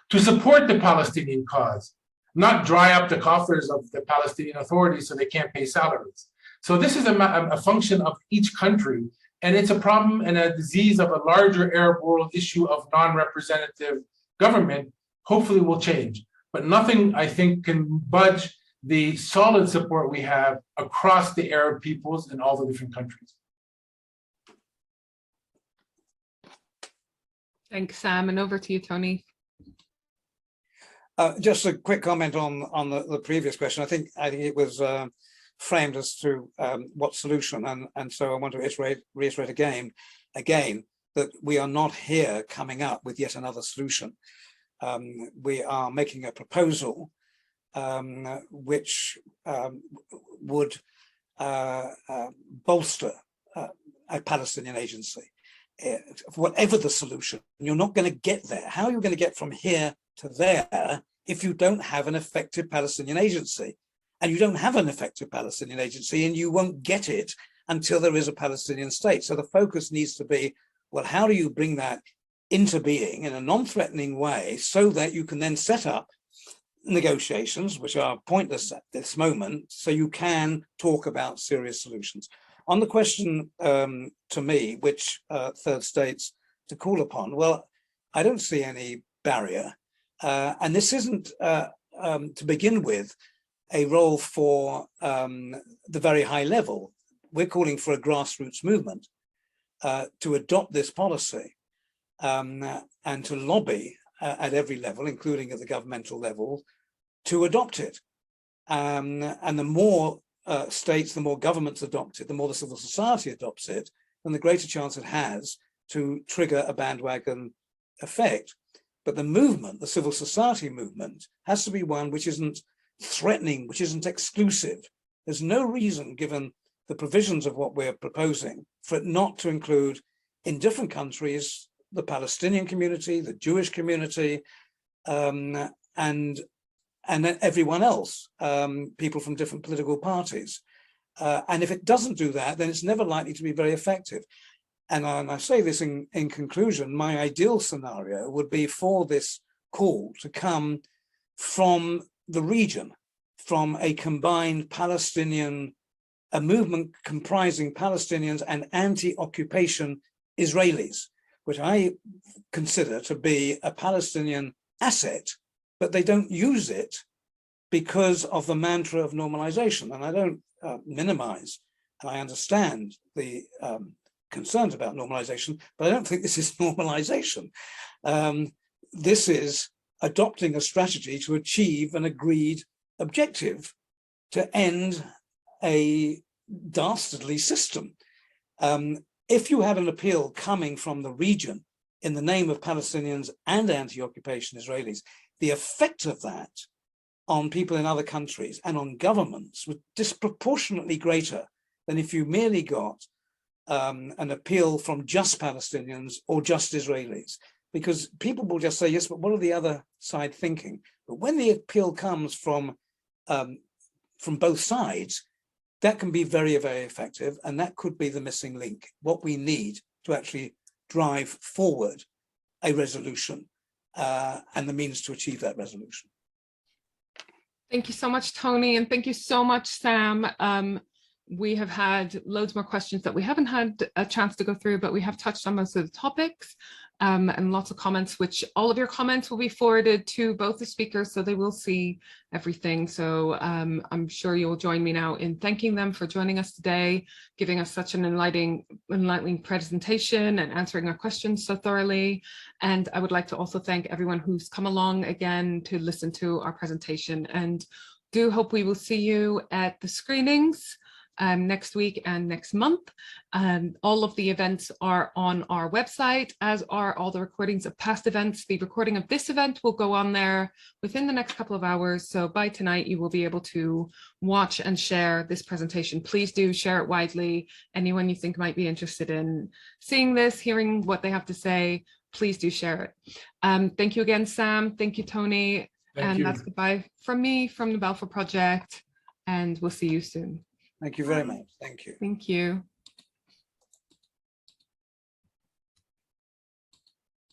to support the Palestinian cause, not dry up the coffers of the Palestinian Authority so they can't pay salaries. So this is a function of each country, and it's a problem and a disease of a larger Arab world issue of non-representative government. Hopefully will change, but nothing I think can budge the solid support we have across the Arab peoples in all the different countries.
Thanks, Sam, and over to you, Tony.
Just a quick comment on the previous question. I think it was framed as to what solution, and so I want to reiterate again, that we are not here coming up with yet another solution. We are making a proposal which would bolster a Palestinian agency. Whatever the solution, you're not going to get there. How are you going to get from here to there if you don't have an effective Palestinian agency? And you don't have an effective Palestinian agency, and you won't get it until there is a Palestinian state. So the focus needs to be, well, how do you bring that into being in a non-threatening way so that you can then set up negotiations, which are pointless at this moment, so you can talk about serious solutions. On the question to me, which third states to call upon, well, I don't see any barrier. And this isn't, to begin with, a role for the very high level. We're calling for a grassroots movement to adopt this policy and to lobby at every level, including at the governmental level, to adopt it. And the more states, the more governments adopt it, the more the civil society adopts it, then the greater chance it has to trigger a bandwagon effect. But the movement, the civil society movement, has to be one which isn't threatening, which isn't exclusive. There's no reason, given the provisions of what we're proposing, for it not to include in different countries the Palestinian community, the Jewish community, and everyone else, people from different political parties. And if it doesn't do that, then it's never likely to be very effective. And I say this in conclusion, my ideal scenario would be for this call to come from the region, from a combined Palestinian, a movement comprising Palestinians and anti-occupation Israelis, which I consider to be a Palestinian asset, but they don't use it because of the mantra of normalization. And I don't minimize, and I understand the concerns about normalization, but I don't think this is normalization. This is adopting a strategy to achieve an agreed objective to end a dastardly system. If you had an appeal coming from the region in the name of Palestinians and anti-occupation Israelis, the effect of that on people in other countries and on governments was disproportionately greater than if you merely got an appeal from just Palestinians or just Israelis. Because people will just say, yes, but what are the other side thinking? But when the appeal comes from both sides, that can be very, very effective. And that could be the missing link, what we need to actually drive forward a resolution and the means to achieve that resolution.
Thank you so much, Tony. And thank you so much, Sam. We have had loads more questions that we haven't had a chance to go through, but we have touched on most of the topics and lots of comments, which all of your comments will be forwarded to both the speakers, so they will see everything. So I'm sure you will join me now in thanking them for joining us today, giving us such an enlightening presentation and answering our questions so thoroughly. And I would like to also thank everyone who's come along again to listen to our presentation, and do hope we will see you at the screenings next week and next month. All of the events are on our website, as are all the recordings of past events. The recording of this event will go on there within the next couple of hours. So by tonight, you will be able to watch and share this presentation. Please do share it widely. Anyone you think might be interested in seeing this, hearing what they have to say, please do share it. Thank you again, Sam. Thank you, Tony.
Thank you.
That's goodbye from me, from the Balfour Project, and we'll see you soon.
Thank you very much. Thank you.
Thank you.